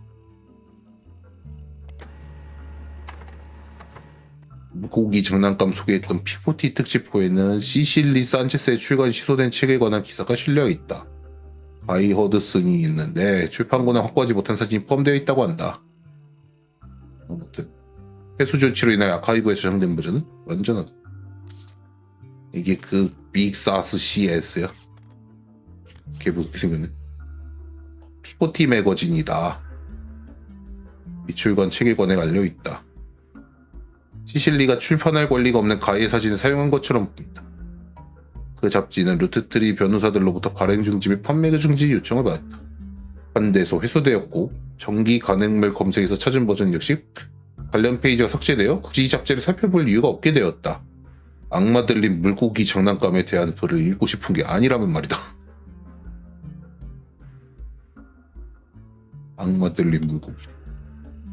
물고기 장난감 소개했던 피코티 특집호에는 시실리 산체스의 출간 취소된 책에 관한 기사가 실려있다. 바이 허드슨이 있는데 출판고는 확보하지 못한 사진이 포함되어 있다고 한다. 아무튼 해수 조치로 인해 아카이브에 저장된 버전은 완전하다. 이게 그 빅사스 CS야. 이게 무섭게 생겼네. 피코티 매거진이다. 미출간 책에 관해 알려있다. 시실리가 출판할 권리가 없는 가해 사진을 사용한 것처럼 보인다. 그 잡지는 루트트리 변호사들로부터 발행 중지 및 판매 중지 요청을 받았다. 반대에서 회수되었고 정기 간행물 검색에서 찾은 버전 역시 관련 페이지가 삭제되어 굳이 이 잡지를 살펴볼 이유가 없게 되었다. 악마 들린 물고기 장난감에 대한 글을 읽고 싶은 게 아니라면 말이다. 악마 들린 물고기.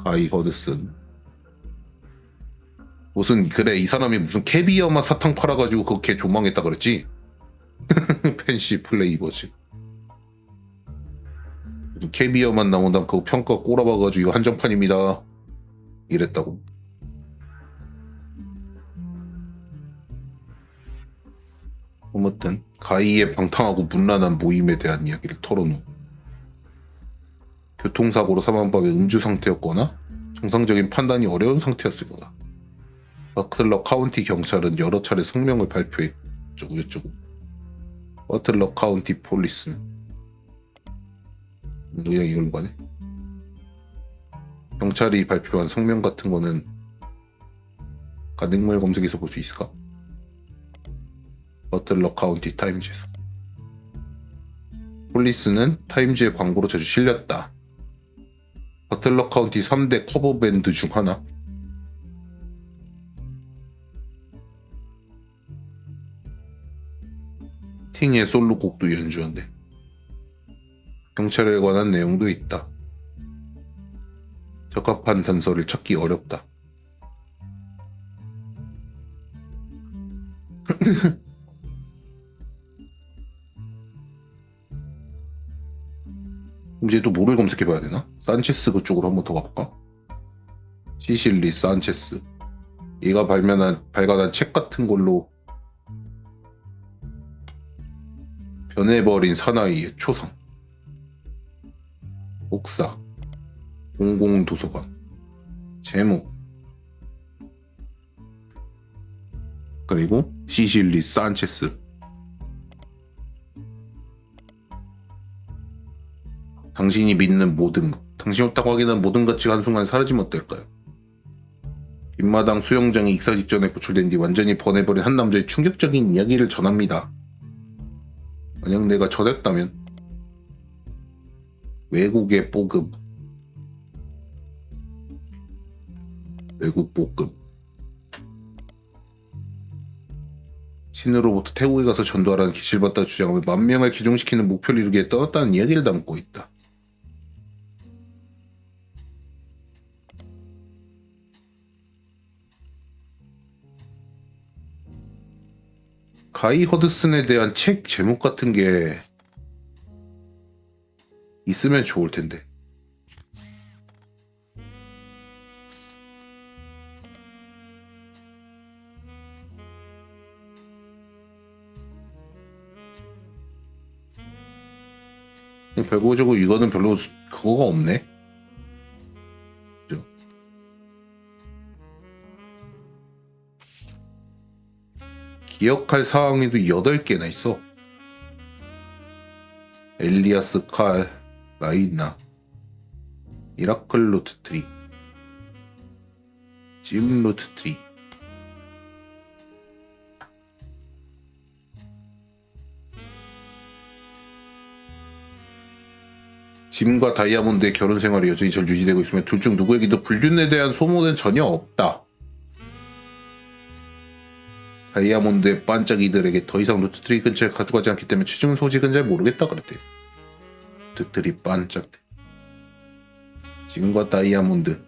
가이 허드슨. 무슨 그래 이 사람이 무슨 캐비어만 사탕 팔아가지고 그거 걔 조망했다 그랬지? 팬시 플레이버지. 무슨 캐비어만 나온다면 그거 평가 꼬라봐가지고 이거 한정판입니다 이랬다고. 아무튼 가히의 방탕하고 문란한 모임에 대한 이야기를 털어놓은 교통사고로 사망한 밤에 음주 상태였거나 정상적인 판단이 어려운 상태였을 거다. 버틀러 카운티 경찰은 여러 차례 성명을 발표해 어쩌고 버틀러 카운티 폴리스는 그냥 이걸로 가네. 경찰이 발표한 성명 같은 거는 가능물 검색에서 볼 수 있을까? 버틀러 카운티 타임즈에서. 폴리스는 타임즈의 광고로 자주 실렸다. 버틀러 카운티 3대 커버밴드 중 하나. 스팅의 솔로곡도 연주한대. 경찰에 관한 내용도 있다. 적합한 단서를 찾기 어렵다. 이제 또 뭐를 검색해봐야 되나? 산체스 그쪽으로 한번 더 가볼까? 시실리 산체스. 얘가 발간한 책 같은 걸로 변해버린 사나이의 초상, 옥사, 공공도서관, 제목, 그리고 시실리 산체스. 당신이 믿는 모든 것, 당신이 없다고 확인한 모든 가치가 한순간 사라지면 어떨까요? 뒷마당 수영장이 익사 직전에 구출된 뒤 완전히 번해버린 한 남자의 충격적인 이야기를 전합니다. 만약 내가 저랬다면 외국의 뽀금, 외국 뽀금, 신으로부터 태국에 가서 전도하라는 기실받다 주장하며 10,000명을 기종시키는 목표를 이루기에 떠났다는 이야기를 담고 있다. 가이 허드슨에 대한 책 제목 같은 게 있으면 좋을 텐데. 결과적으로 이거는 별로 그거가 없네. 그죠? 기억할 사항에도 8개나 있어. 엘리아스 칼, 라이나, 미라클 로트트리, 짐 로트트리, 짐과 다이아몬드의 결혼 생활이 여전히 잘 유지되고 있으며 둘 중 누구에게도 불륜에 대한 소문은 전혀 없다. 다이아몬드의 반짝이들에게 더 이상 로트트리 근처에 가져가지 않기 때문에 최종 소식은 잘 모르겠다 그랬대. 로트트리 반짝. 짐과 다이아몬드.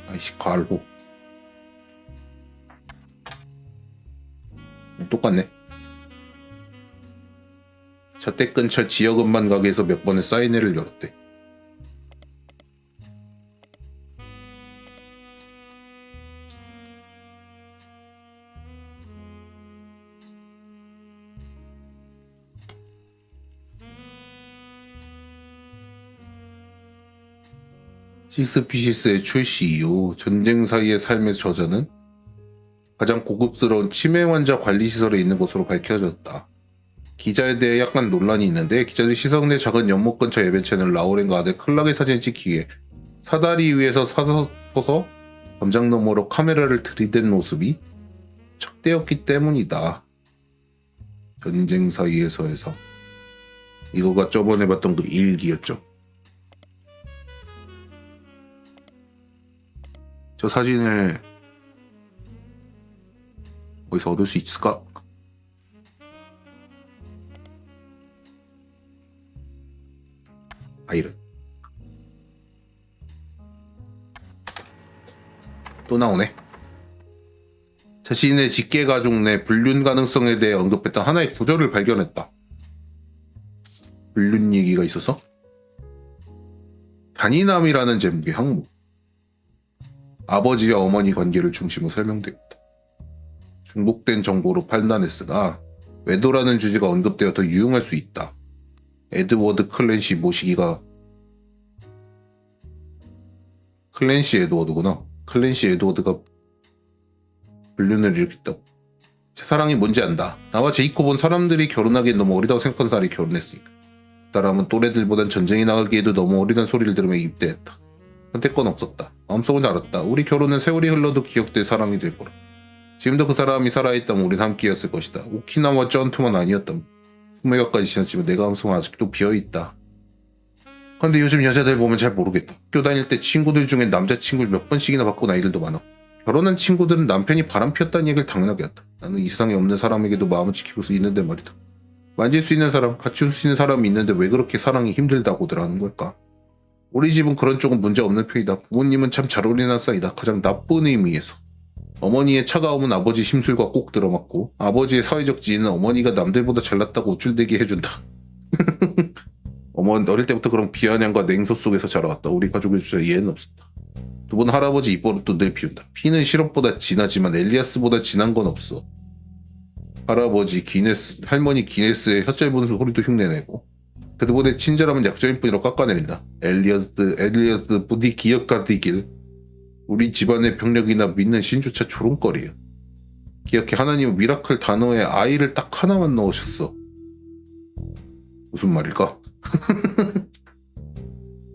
아이씨 갈고. 똑같네. 저택 근처 지역음반 가게에서 몇 번의 사인회를 열었대. 식스피시스의 출시 이후 전쟁 사이의 삶의 저자는 가장 고급스러운 치매 환자 관리시설에 있는 것으로 밝혀졌다. 기자에 대해 약간 논란이 있는데 기자들이 시선 내 작은 연못 근처 예배체는 라우렌과 아들 클락의 사진을 찍기 위해 사다리 위에서 서서 담장 너머로 카메라를 들이댄 모습이 척대였기 때문이다. 전쟁 사이에서에서 이거가 저번에 봤던 그 일기였죠. 저 사진을 어디서 얻을 수 있을까? 아이를 또 나오네. 자신의 직계 가족 내 불륜 가능성에 대해 언급했던 하나의 구절을 발견했다. 불륜 얘기가 있어서 잔인함이라는 제목의 항목. 아버지와 어머니 관계를 중심으로 설명되어 있다. 중복된 정보로 판단했으나 외도라는 주제가 언급되어 더 유용할 수 있다. 에드워드 클랜시 모시기가 클랜시 에드워드구나. 클랜시 에드워드가 불륜을 일으켰다고. 제 사랑이 뭔지 안다. 나와 제이콥은 사람들이 결혼하기엔 너무 어리다고 생각하는 사람이 결혼했으니까. 그 사람은 또래들보단 전쟁이 나가기에도 너무 어리다는 소리를 들으며 입대했다. 선택권 없었다. 마음속은 알았다. 우리 결혼은 세월이 흘러도 기억될 사랑이 될 거라. 지금도 그 사람이 살아있다면 우린 함께였을 것이다. 오키나와 전투만 아니었다면. 20회가까지 지났지만 내 가슴은 아직도 비어있다. 근데 요즘 여자들 보면 잘 모르겠다. 학교 다닐 때 친구들 중에 남자친구를 몇 번씩이나 바꾼 아이들도 많아. 결혼한 친구들은 남편이 바람피웠다는 얘기를 당연하게 한다. 나는 이 세상에 없는 사람에게도 마음을 지키고 있는데 말이다. 만질 수 있는 사람, 같이 웃을 수 있는 사람이 있는데 왜 그렇게 사랑이 힘들다고들 하는 걸까? 우리 집은 그런 쪽은 문제 없는 편이다. 부모님은 참 잘 어울리는 사이다. 가장 나쁜 의미에서. 어머니의 차가움은 아버지 심술과 꼭 들어맞고 아버지의 사회적 지위는 어머니가 남들보다 잘났다고 우쭐대게 해준다. 어머니 어릴 때부터 그런 비아냥과 냉소 속에서 자라왔다. 우리 가족의 주자 이해는 없었다. 두 번 할아버지 입버릇도 늘 피운다. 피는 시럽보다 진하지만 엘리아스보다 진한 건 없어. 할아버지 기네스, 할머니 기네스의 혀짧은 소리도 흉내내고 그들보다 친절하면 약점일 뿐이라 깎아내린다. 엘리어스 부디 기억하디길. 우리 집안의 병력이나 믿는 신조차 조롱거리야. 기억해, 하나님은 미라클 단어에 아이를 딱 하나만 넣으셨어. 무슨 말일까?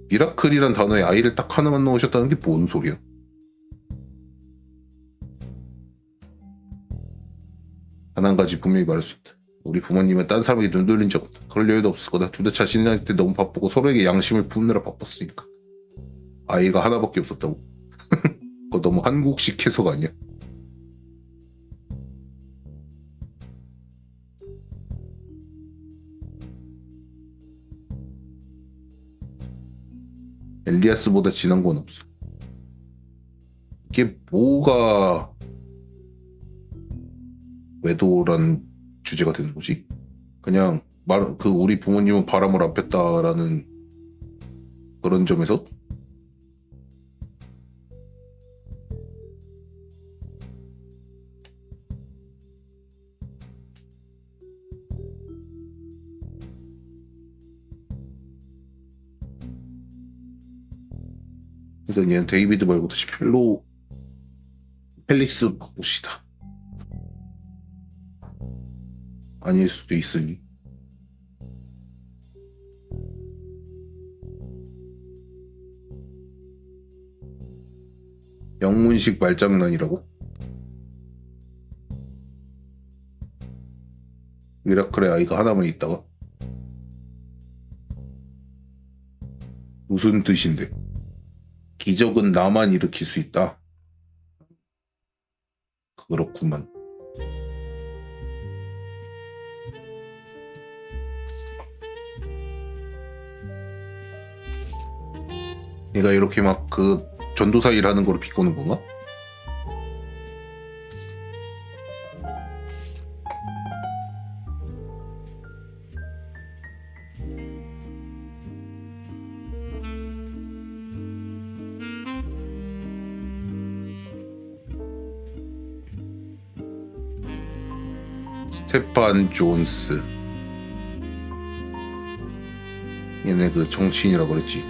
미라클이란 단어에 아이를 딱 하나만 넣으셨다는 게 뭔 소리야? 단 한 가지 분명히 말할 수 있다. 우리 부모님은 딴 사람에게 눈 돌린 적 없다. 그럴 여유도 없을 거다. 둘 다 자신한테 너무 바쁘고 서로에게 양심을 품느라 바빴으니까. 아이가 하나밖에 없었다고. 그거 너무 한국식 해석 아니야? 엘리아스보다 진한 건 없어. 이게 뭐가 외도란 주제가 되는 거지? 그냥 우리 부모님은 바람을 안 폈다라는 그런 점에서 일단 얘는 데이비드 말고 다시 펠릭스 옷이다. 아닐 수도 있으니. 영문식 말장난이라고? 미라클의 아이가 하나만 있다가? 무슨 뜻인데? 기적은 나만 일으킬 수 있다. 그렇구만. 얘가 이렇게 막 그 전도사 일하는 거로 비꼬는 건가? 스테판 존스. 얘네 그 정치인이라고 그랬지.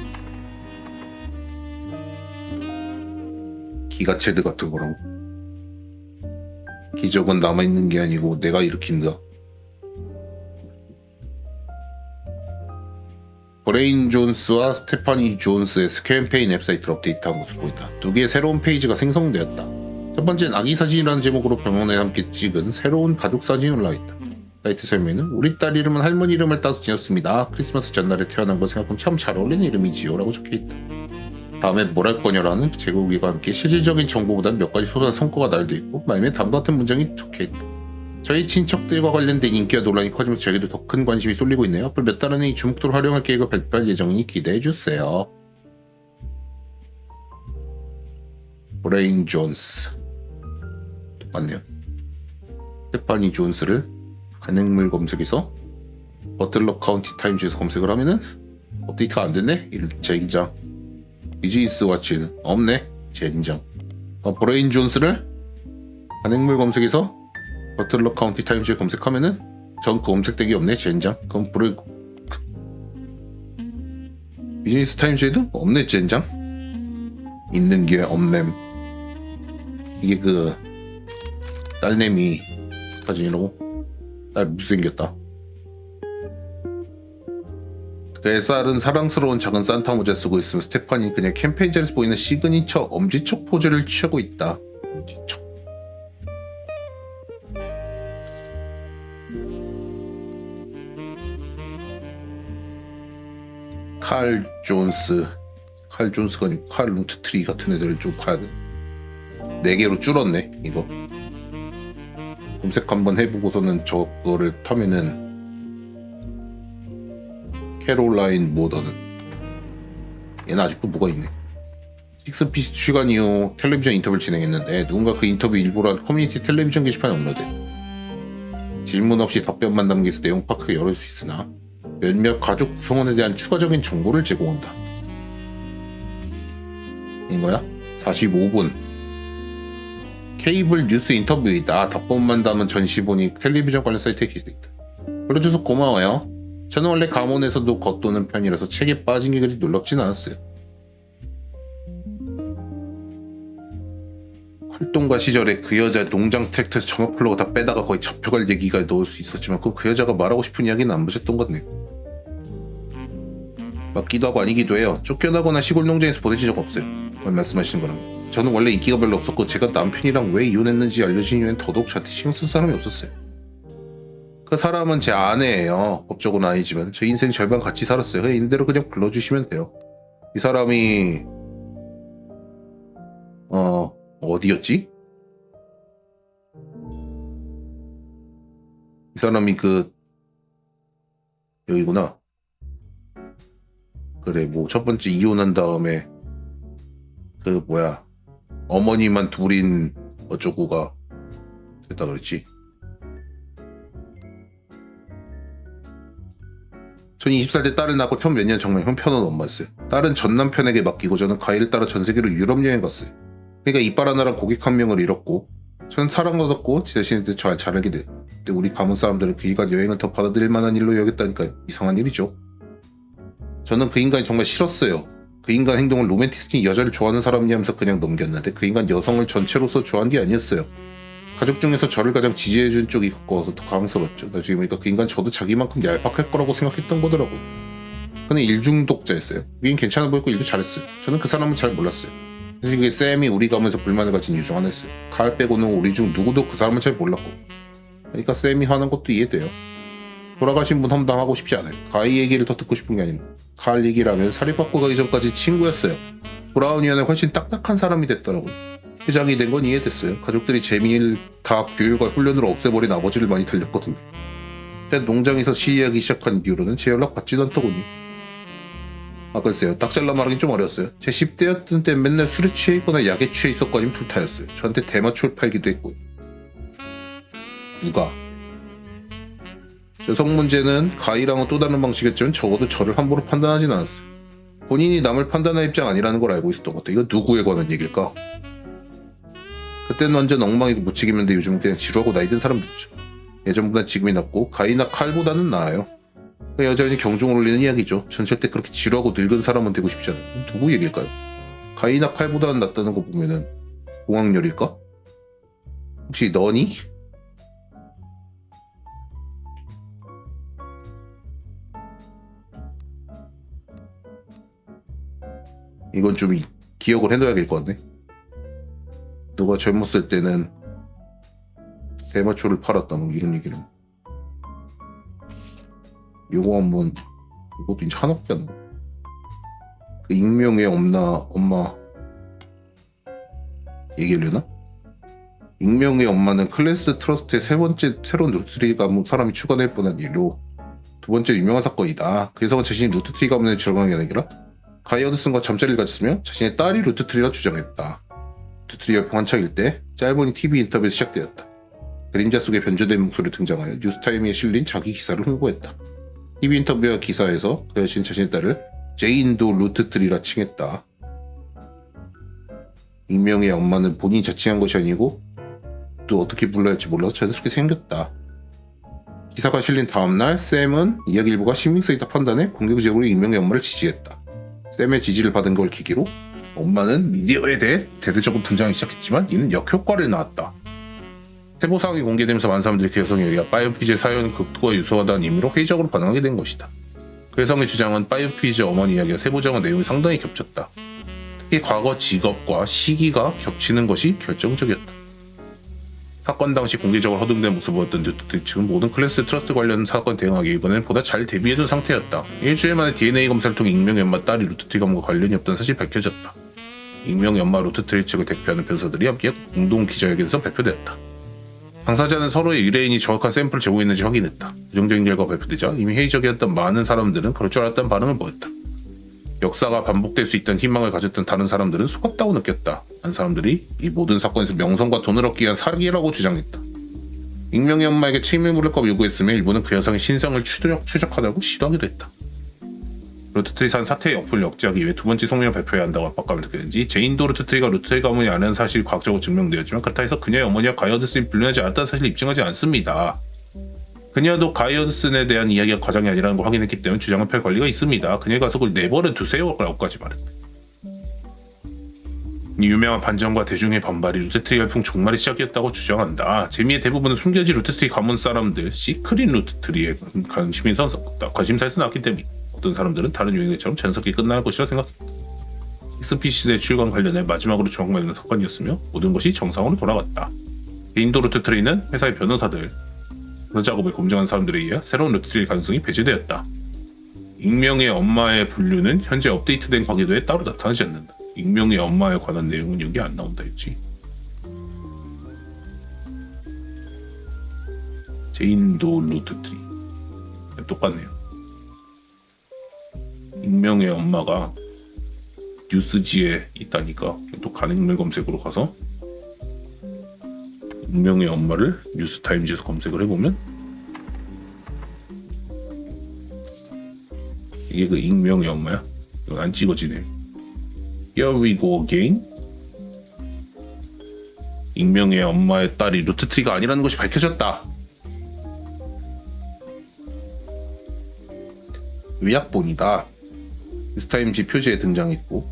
기가체드 같은 거라고. 기적은 남아있는 게 아니고 내가 일으킨다. 브레인 존스와 스테파니 존스의 캠페인 웹사이트를 업데이트한 것으로 보인다. 두 개의 새로운 페이지가 생성되었다. 첫 번째는 아기 사진이라는 제목으로 병원에 함께 찍은 새로운 가족 사진이 올라있다. 사이트 설명에는 우리 딸 이름은 할머니 이름을 따서 지었습니다. 크리스마스 전날에 태어난 걸 생각하면 참 잘 어울리는 이름이지요 라고 적혀있다. 다음에 뭘 할 거냐라는 제국이와 함께 실질적인 정보보다는 몇 가지 소소한 성과가 날려 있고 말미에 다음과 같은 문장이 적혀있다. 저희 친척들과 관련된 인기와 논란이 커지면서 저에게도 더 큰 관심이 쏠리고 있네요. 앞으로 몇 달 안에 이 주목도를 활용할 계획을 발표할 예정이니 기대해주세요. 브레인 존스 똑같네요. 스테파니 존스를 한행물 검색에서 버틀러 카운티 타임즈에서 검색을 하면은 업데이트가 안 됐네? 젠장. 비즈니스 와치는 없네? 젠장. 브레인 존스를 한행물 검색에서 버틀러 카운티 타임즈에 검색하면은 전 검색되기 없네. 젠장. 그럼 불을 비즈니스 타임즈에도 없네. 젠장. 있는 게 없냄. 이게 그 딸내미 사진이라고? 딸 못생겼다. 그의 쌀은 사랑스러운 작은 산타 모자 쓰고 있으면 스테파니 그냥 캠페인 자리에서 보이는 시그니처 엄지척 포즈를 취하고 있다. 엄지척. 칼 존스가 아니고 칼 루트트리 같은 애들을 좀 봐야 돼. 4개로 줄었네 이거. 검색 한번 해보고서는 저거를 타면은 캐롤라인 모더는 얘는 아직도 뭐가 있네. 식스피스 출간 이후 텔레비전 인터뷰를 진행했는데 누군가 그 인터뷰 일부러 한 커뮤니티 텔레비전 게시판에 업로드. 질문 없이 답변만 담겨서 내용 파크가 열릴 수 있으나 몇몇 가족 구성원에 대한 추가적인 정보를 제공한다. 이거야? 45분 케이블 뉴스 인터뷰이다. 답변만 담은 전시본이 텔레비전 관련 사이트에 기재있다. 불러줘서 고마워요. 저는 원래 가문에서도 겉도는 편이라서 책에 빠진 게 그리 놀랍진 않았어요. 활동가 시절에 그 여자 농장 트랙터에서 점막 플러그 다 빼다가 거의 잡혀갈 얘기가 넣을 수 있었지만 그 여자가 말하고 싶은 이야기는 안 보셨던 것 같네요. 맞기도 하고 아니기도 해요. 쫓겨나거나 시골 농장에서 보내진 적 없어요. 뭘 말씀하시는 거랑. 저는 원래 인기가 별로 없었고 제가 남편이랑 왜 이혼했는지 알려진 이후엔 더더욱 저한테 신경 쓴 사람이 없었어요. 그 사람은 제 아내예요. 법적으로는 아니지만 제 인생 절반 같이 살았어요. 그냥 있는 대로 그냥 불러주시면 돼요. 이 사람이 어디였지? 이 사람이 여기구나. 그래, 뭐 첫 번째 이혼한 다음에 어머니만 둘인 어쩌고가 됐다 그랬지. 저는 20살 때 딸을 낳고 처음 몇 년 정말 형편은 엄마였어요. 딸은 전 남편에게 맡기고 저는 가이를 따라 전 세계로 유럽 여행 갔어요. 그러니까 이빨 하나랑 고객 한 명을 잃었고 저는 사랑받았고 제 자신한테 잘 알게 돼. 근데 우리 가문 사람들은 그 일간 여행을 더 받아들일 만한 일로 여겼다니까 이상한 일이죠. 저는 그 인간이 정말 싫었어요. 그 인간 행동을 로맨티스트인 여자를 좋아하는 사람이 하면서 그냥 넘겼는데 그 인간 여성을 전체로서 좋아한 게 아니었어요. 가족 중에서 저를 가장 지지해준 쪽이 가까워서 더 강스러웠죠. 나중에 보니까 그 인간 저도 자기만큼 얄팍할 거라고 생각했던 거더라고요. 근데 일중독자였어요. 우린 괜찮아 보였고 일도 잘했어요. 저는 그 사람은 잘 몰랐어요. 그게 쌤이 우리 가면서 불만을 가진 이유 중 하나였어요. 가을 빼고는 우리 중 누구도 그 사람은 잘 몰랐고. 그러니까 쌤이 하는 것도 이해돼요. 돌아가신 분 험담하고 싶지 않아요. 가이 얘기를 더 듣고 싶은 게 아닙니다. 가을 얘기라면 사립학교 가기 전까지 친구였어요. 브라운 위원은 훨씬 딱딱한 사람이 됐더라고요. 회장이 된 건 이해됐어요. 가족들이 재미일 다 교육과 훈련으로 없애버린 아버지를 많이 달렸거든요. 근데 농장에서 시위하기 시작한 이후로는 제 연락 받지도 않더군요. 글쎄요. 딱 잘라 말하긴 좀 어려웠어요. 제 10대였던 때 맨날 술에 취해 있거나 약에 취해 있었고 아니면 둘타였어요. 저한테 대마초를 팔기도 했고요. 누가? 여성 문제는 가이랑은 또 다른 방식이었지만 적어도 저를 함부로 판단하진 않았어요. 본인이 남을 판단할 입장 아니라는 걸 알고 있었던 것 같아요. 이거 누구에 관한 얘기일까? 그때는 완전 엉망이고 무책임인데 요즘은 그냥 지루하고 나이든 사람 됐죠. 예전보다 지금이 낫고 가이나 칼보다는 나아요. 여전히 경종을 울리는 이야기죠. 전 절대 그렇게 지루하고 늙은 사람은 되고 싶지 않아요. 누구 얘기일까요? 가이나 칼보다는 낫다는 거 보면은 공학열일까? 혹시 너니? 이건 좀 기억을 해둬야 될 것 같네. 누가 젊었을 때는 대마초를 팔았다 뭐 이런 얘기는. 요거 한번 이것도 이제 하나밖에 안 나와. 그 익명의 엄마 얘기하려나? 익명의 엄마는 클래스 트러스트의 세 번째 새로운 루트트리 가문 사람이 추가될 뻔한 일로 두 번째 유명한 사건이다. 그 여성은 자신이 루트트리 가문에 들어간 게 아니라 가이 어드슨과 잠자리를 가졌으며 자신의 딸이 루트트리라 주장했다. 루트트리 열풍 한창일 때 짧은 TV 인터뷰에서 시작되었다. 그림자 속에 변조된 목소리로 등장하여 뉴스타임에 실린 자기 기사를 홍보했다. TV 인터뷰와 기사에서 그 여신 자신의 딸을 제인도 루트트리라 칭했다. 익명의 엄마는 본인이 자칭한 것이 아니고 또 어떻게 불러야 할지 몰라서 자연스럽게 생겼다. 기사가 실린 다음날 샘은 이야기일보가 신빙성있다 판단해 공개적으로 익명의 엄마를 지지했다. 샘의 지지를 받은 걸 계기로 엄마는 미디어에 대해 대대적으로 등장하기 시작했지만 이는 역효과를 낳았다. 세부사항이 공개되면서 많은 사람들이 그 여성에 의해 파이어피즈의 사연은 극도가 유서하다는 의미로 회의적으로 반응하게 된 것이다. 그 여성의 주장은 파이어피즈 어머니 이야기와 세부적인 내용이 상당히 겹쳤다. 특히 과거 직업과 시기가 겹치는 것이 결정적이었다. 사건 당시 공개적으로 허둥대는 모습을 보였던 뉴트리 측은 모든 클래스 트러스트 관련 사건 대응하기에 이번엔 보다 잘 대비해둔 상태였다. 일주일 만에 DNA 검사를 통해 익명의 엄마 딸이 루트트리 가문과 관련이 없다는 사실이 밝혀졌다. 익명의 엄마 루트트리 측을 대표하는 변호사들이 함께 공동 기자회견에서 발표되었다. 당사자는 서로의 의뢰인이 정확한 샘플을 제공했는지 확인했다. 부정적인 결과가 발표되자 이미 회의적이었던 많은 사람들은 그럴 줄 알았다는 반응을 보였다. 역사가 반복될 수 있다는 희망을 가졌던 다른 사람들은 속았다고 느꼈다. 한 사람들이 이 모든 사건에서 명성과 돈을 얻기 위한 사기라고 주장했다. 익명의 엄마에게 책임을 물을 거 요구했으며 일부는 그 여성의 신성을 추적하려고 시도하기도 했다. 루트트리산 사태의 역풍을 억제하기 위해 두 번째 성명을 발표해야 한다고 압박감을 느꼈는지 제인도 루트트리가 루트트리 가문이 아내라는 사실이 과학적으로 증명되었지만 그렇다 해서 그녀의 어머니와 가이어드슨이 불륜하지 않았다는 사실을 입증하지 않습니다. 그녀도 가이어드슨에 대한 이야기가 과장이 아니라는 걸 확인했기 때문에 주장을 펼 권리가 있습니다. 그녀의 가족을 내버려 두세요 라고까지 말했다. 이 유명한 반전과 대중의 반발이 루트트리 열풍 종말이 시작이었다고 주장한다. 재미의 대부분은 숨겨진 루트트리 가문 사람들 시크릿 루트트리에 관심사에서 나왔기 때문이다. 어떤 사람들은 다른 유행처럼 전석기 끝날 것이라 생각했다. 익스피시스의 출간 관련해 마지막으로 주목받는 사건이었으며 모든 것이 정상으로 돌아갔다. 인도 루트트리는 회사의 변호사들, 그 작업을 검증한 사람들에 의해 새로운 루트트리 가능성이 배제되었다. 익명의 엄마의 분류는 현재 업데이트된 관계도에 따로 나타나지 않는다. 익명의 엄마에 관한 내용은 여기 안 나온다 했지. 제인도 루트트리 똑같네요. 익명의 엄마가 뉴스지에 있다니까 또 가능물 검색으로 가서 익명의 엄마를 뉴스타임즈에서 검색을 해보면 이게 그 익명의 엄마야? 이건 안 찍어지네. Here we go again. 익명의 엄마의 딸이 루트트리가 아니라는 것이 밝혀졌다. 위약본이다. 뉴스타임즈 표지에 등장했고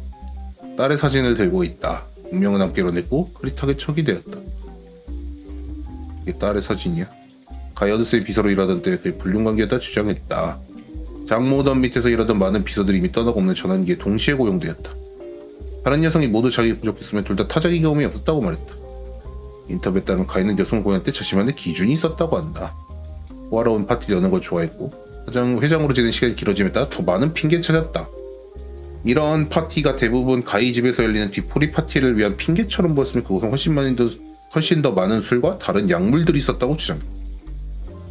딸의 사진을 들고 있다. 익명은 함께 냈고 흐릿하게 척이 되었다. 이게 딸의 사진이야? 가이어드스의 비서로 일하던 때 그의 불륜관계였다 주장했다. 장모던 밑에서 일하던 많은 비서들이 이미 떠나고 없는 전환기에 동시에 고용되었다. 다른 여성이 모두 자기가 부족했으면 둘 다 타자기 경험이 없었다고 말했다. 인터뷰에 따르면 가이는 여성을 고용할 때 자신만의 기준이 있었다고 한다. 호화로운 파티를 여는 걸 좋아했고 회장으로 지낸 시간이 길어짐에 따라 더 많은 핑계를 찾았다. 이런 파티가 대부분 가이 집에서 열리는 뒤풀이 파티를 위한 핑계처럼 보였으며 그곳은 훨씬 더 많은 술과 다른 약물들이 있었다고 주장했다.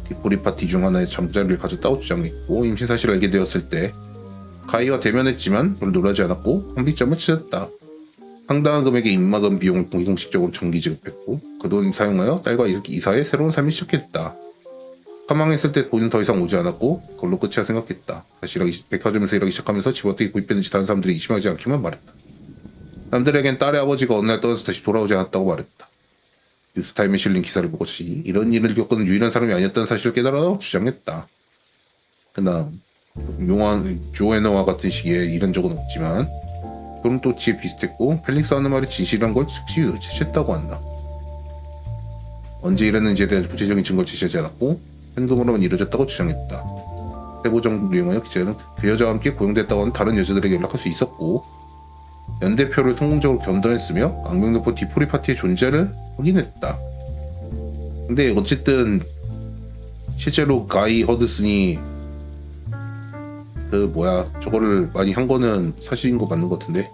뒤풀이 파티 중 하나에 잠자리를 가졌다고 주장했고 임신 사실을 알게 되었을 때 가이와 대면했지만 별로 놀라지 않았고 한비점을 치렀다. 상당한 금액의 입막음 비용을 공식적으로 정기 지급했고 그 돈 사용하여 딸과 이사해 새로운 삶을 시작했다. 사망했을 때 돈은 더 이상 오지 않았고 그걸로 끝이라 생각했다. 다시 백화점에서 일하기 시작하면서 집 어떻게 구입했는지 다른 사람들이 의심하지 않기만 말했다. 남들에겐 딸의 아버지가 어느 날 떠나서 다시 돌아오지 않았다고 말했다. 뉴스타임에 실린 기사를 보고 자신이 이런 일을 겪은 유일한 사람이 아니었다는 사실을 깨달아 주장했다. 그다음 용한 조에너와 같은 시기에 이런 적은 없지만 토론토치에 비슷했고 펠릭스 하는 말이 진실한 걸 즉시 제시했다고 한다. 언제 일했는지에 대한 구체적인 증거를 제시하지 않았고 현금으로만 이루어졌다고 주장했다. 세부 정보를 이용하여 기자는 그 여자와 함께 고용됐다고 하는 다른 여자들에게 연락할 수 있었고 연대표를 성공적으로 견뎌냈으며 악명높은 뒤풀이 파티의 존재를 확인했다. 근데 어쨌든 실제로 가이 허드슨이 저거를 많이 한 거는 사실인 거 맞는 것 같은데.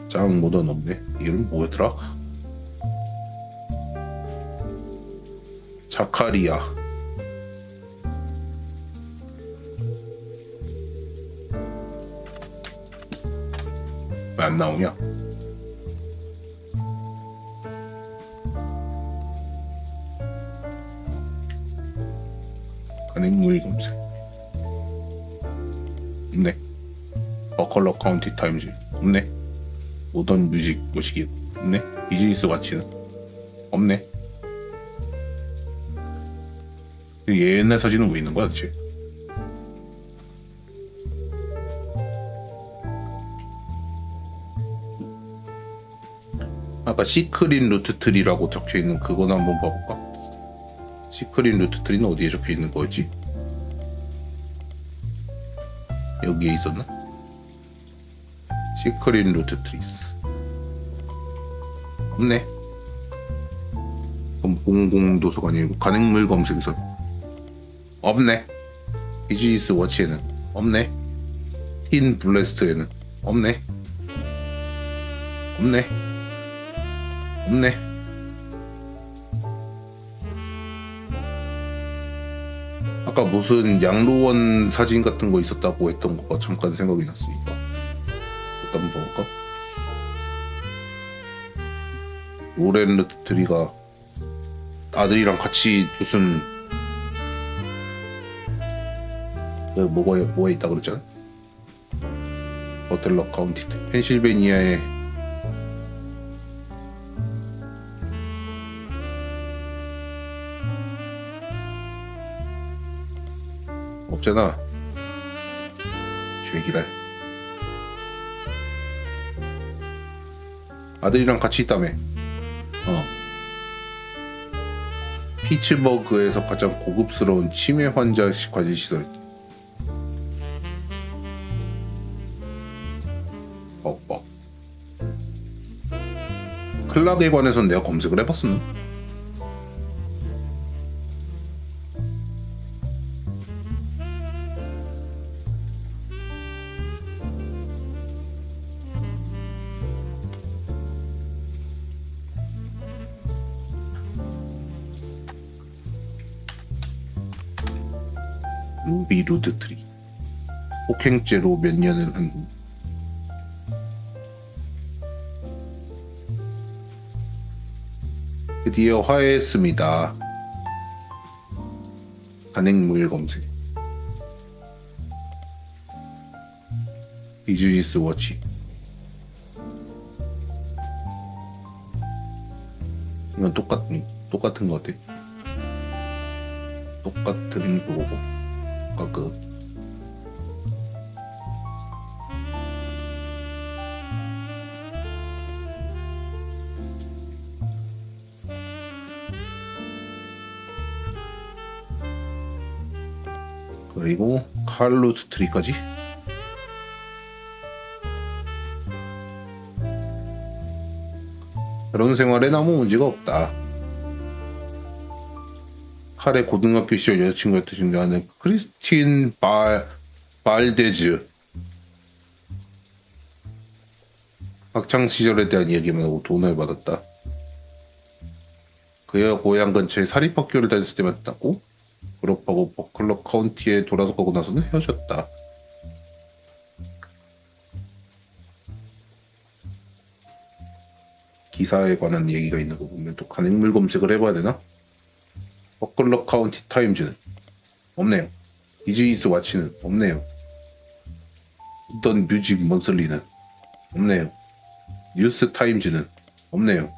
짱 모던 없네. 이름 뭐였더라? 자카리아. 왜 안 나오냐? 가능물 검색. 없네. 버컬러 카운티 타임즈 없네. 모던 뮤직 모시기 없네. 비즈니스 와치는 없네. 얘 옛날 사진은 뭐 있는 거야 대체? 아까 시크릿 루트트리라고 적혀있는 그거나 한번 봐볼까? 시크릿 루트트리는 어디에 적혀있는 거였지? 여기에 있었나? 시크릿 루트트리스 없네. 그럼 공공도서관이고 간행물 검색에서 없네. 비즈니스 워치에는 없네. 틴 블래스트에는 없네. 없네. 없네. 아까 무슨 양로원 사진 같은 거 있었다고 했던 거가 잠깐 생각이 났으니까 일단 한번 볼까? 로렌 루트트리가 아들이랑 같이 무슨 뭐가 있다 그랬잖아? 버틀러 카운티 펜실베니아에 없잖아. 죄기랄. 아들이랑 같이 있다며. 피츠버그에서 가장 고급스러운 치매 환자 관리 시설. 뻑뻑. 클락에 관해서는 내가 검색을 해봤었나? 루비 루드트리 폭행죄로 몇 년을 한 후 드디어 화해했습니다. 간행물 검색 비즈니스 워치 이건 똑같은 거 같아. 똑같은 거고 가끔 그리고 칼루트 트리까지 그런 생활엔 아무 문제가 없다. 칼의 고등학교 시절 여자친구였던 중요하는 크리스틴 발데즈 학창 시절에 대한 이야기만 하고 돈을 받았다. 그의 고향 근처에 사립학교를 다녔을 때 만났고 졸업하고 버클러 카운티에 돌아가고 나서는 헤어졌다. 기사에 관한 얘기가 있는 거 보면 또 간행물 검색을 해봐야 되나? 버클러 카운티 타임즈는 없네요. 비즈니스 와치는 없네요. 어떤 뮤직 먼슬리는 없네요. 뉴스 타임즈는 없네요.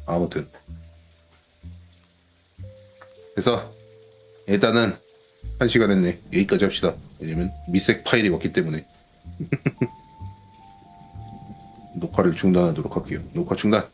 아무튼 그래서 일단은 1시간 했네. 여기까지 합시다. 왜냐면 미색 파일이 왔기 때문에 녹화를 중단하도록 할게요. 녹화 중단.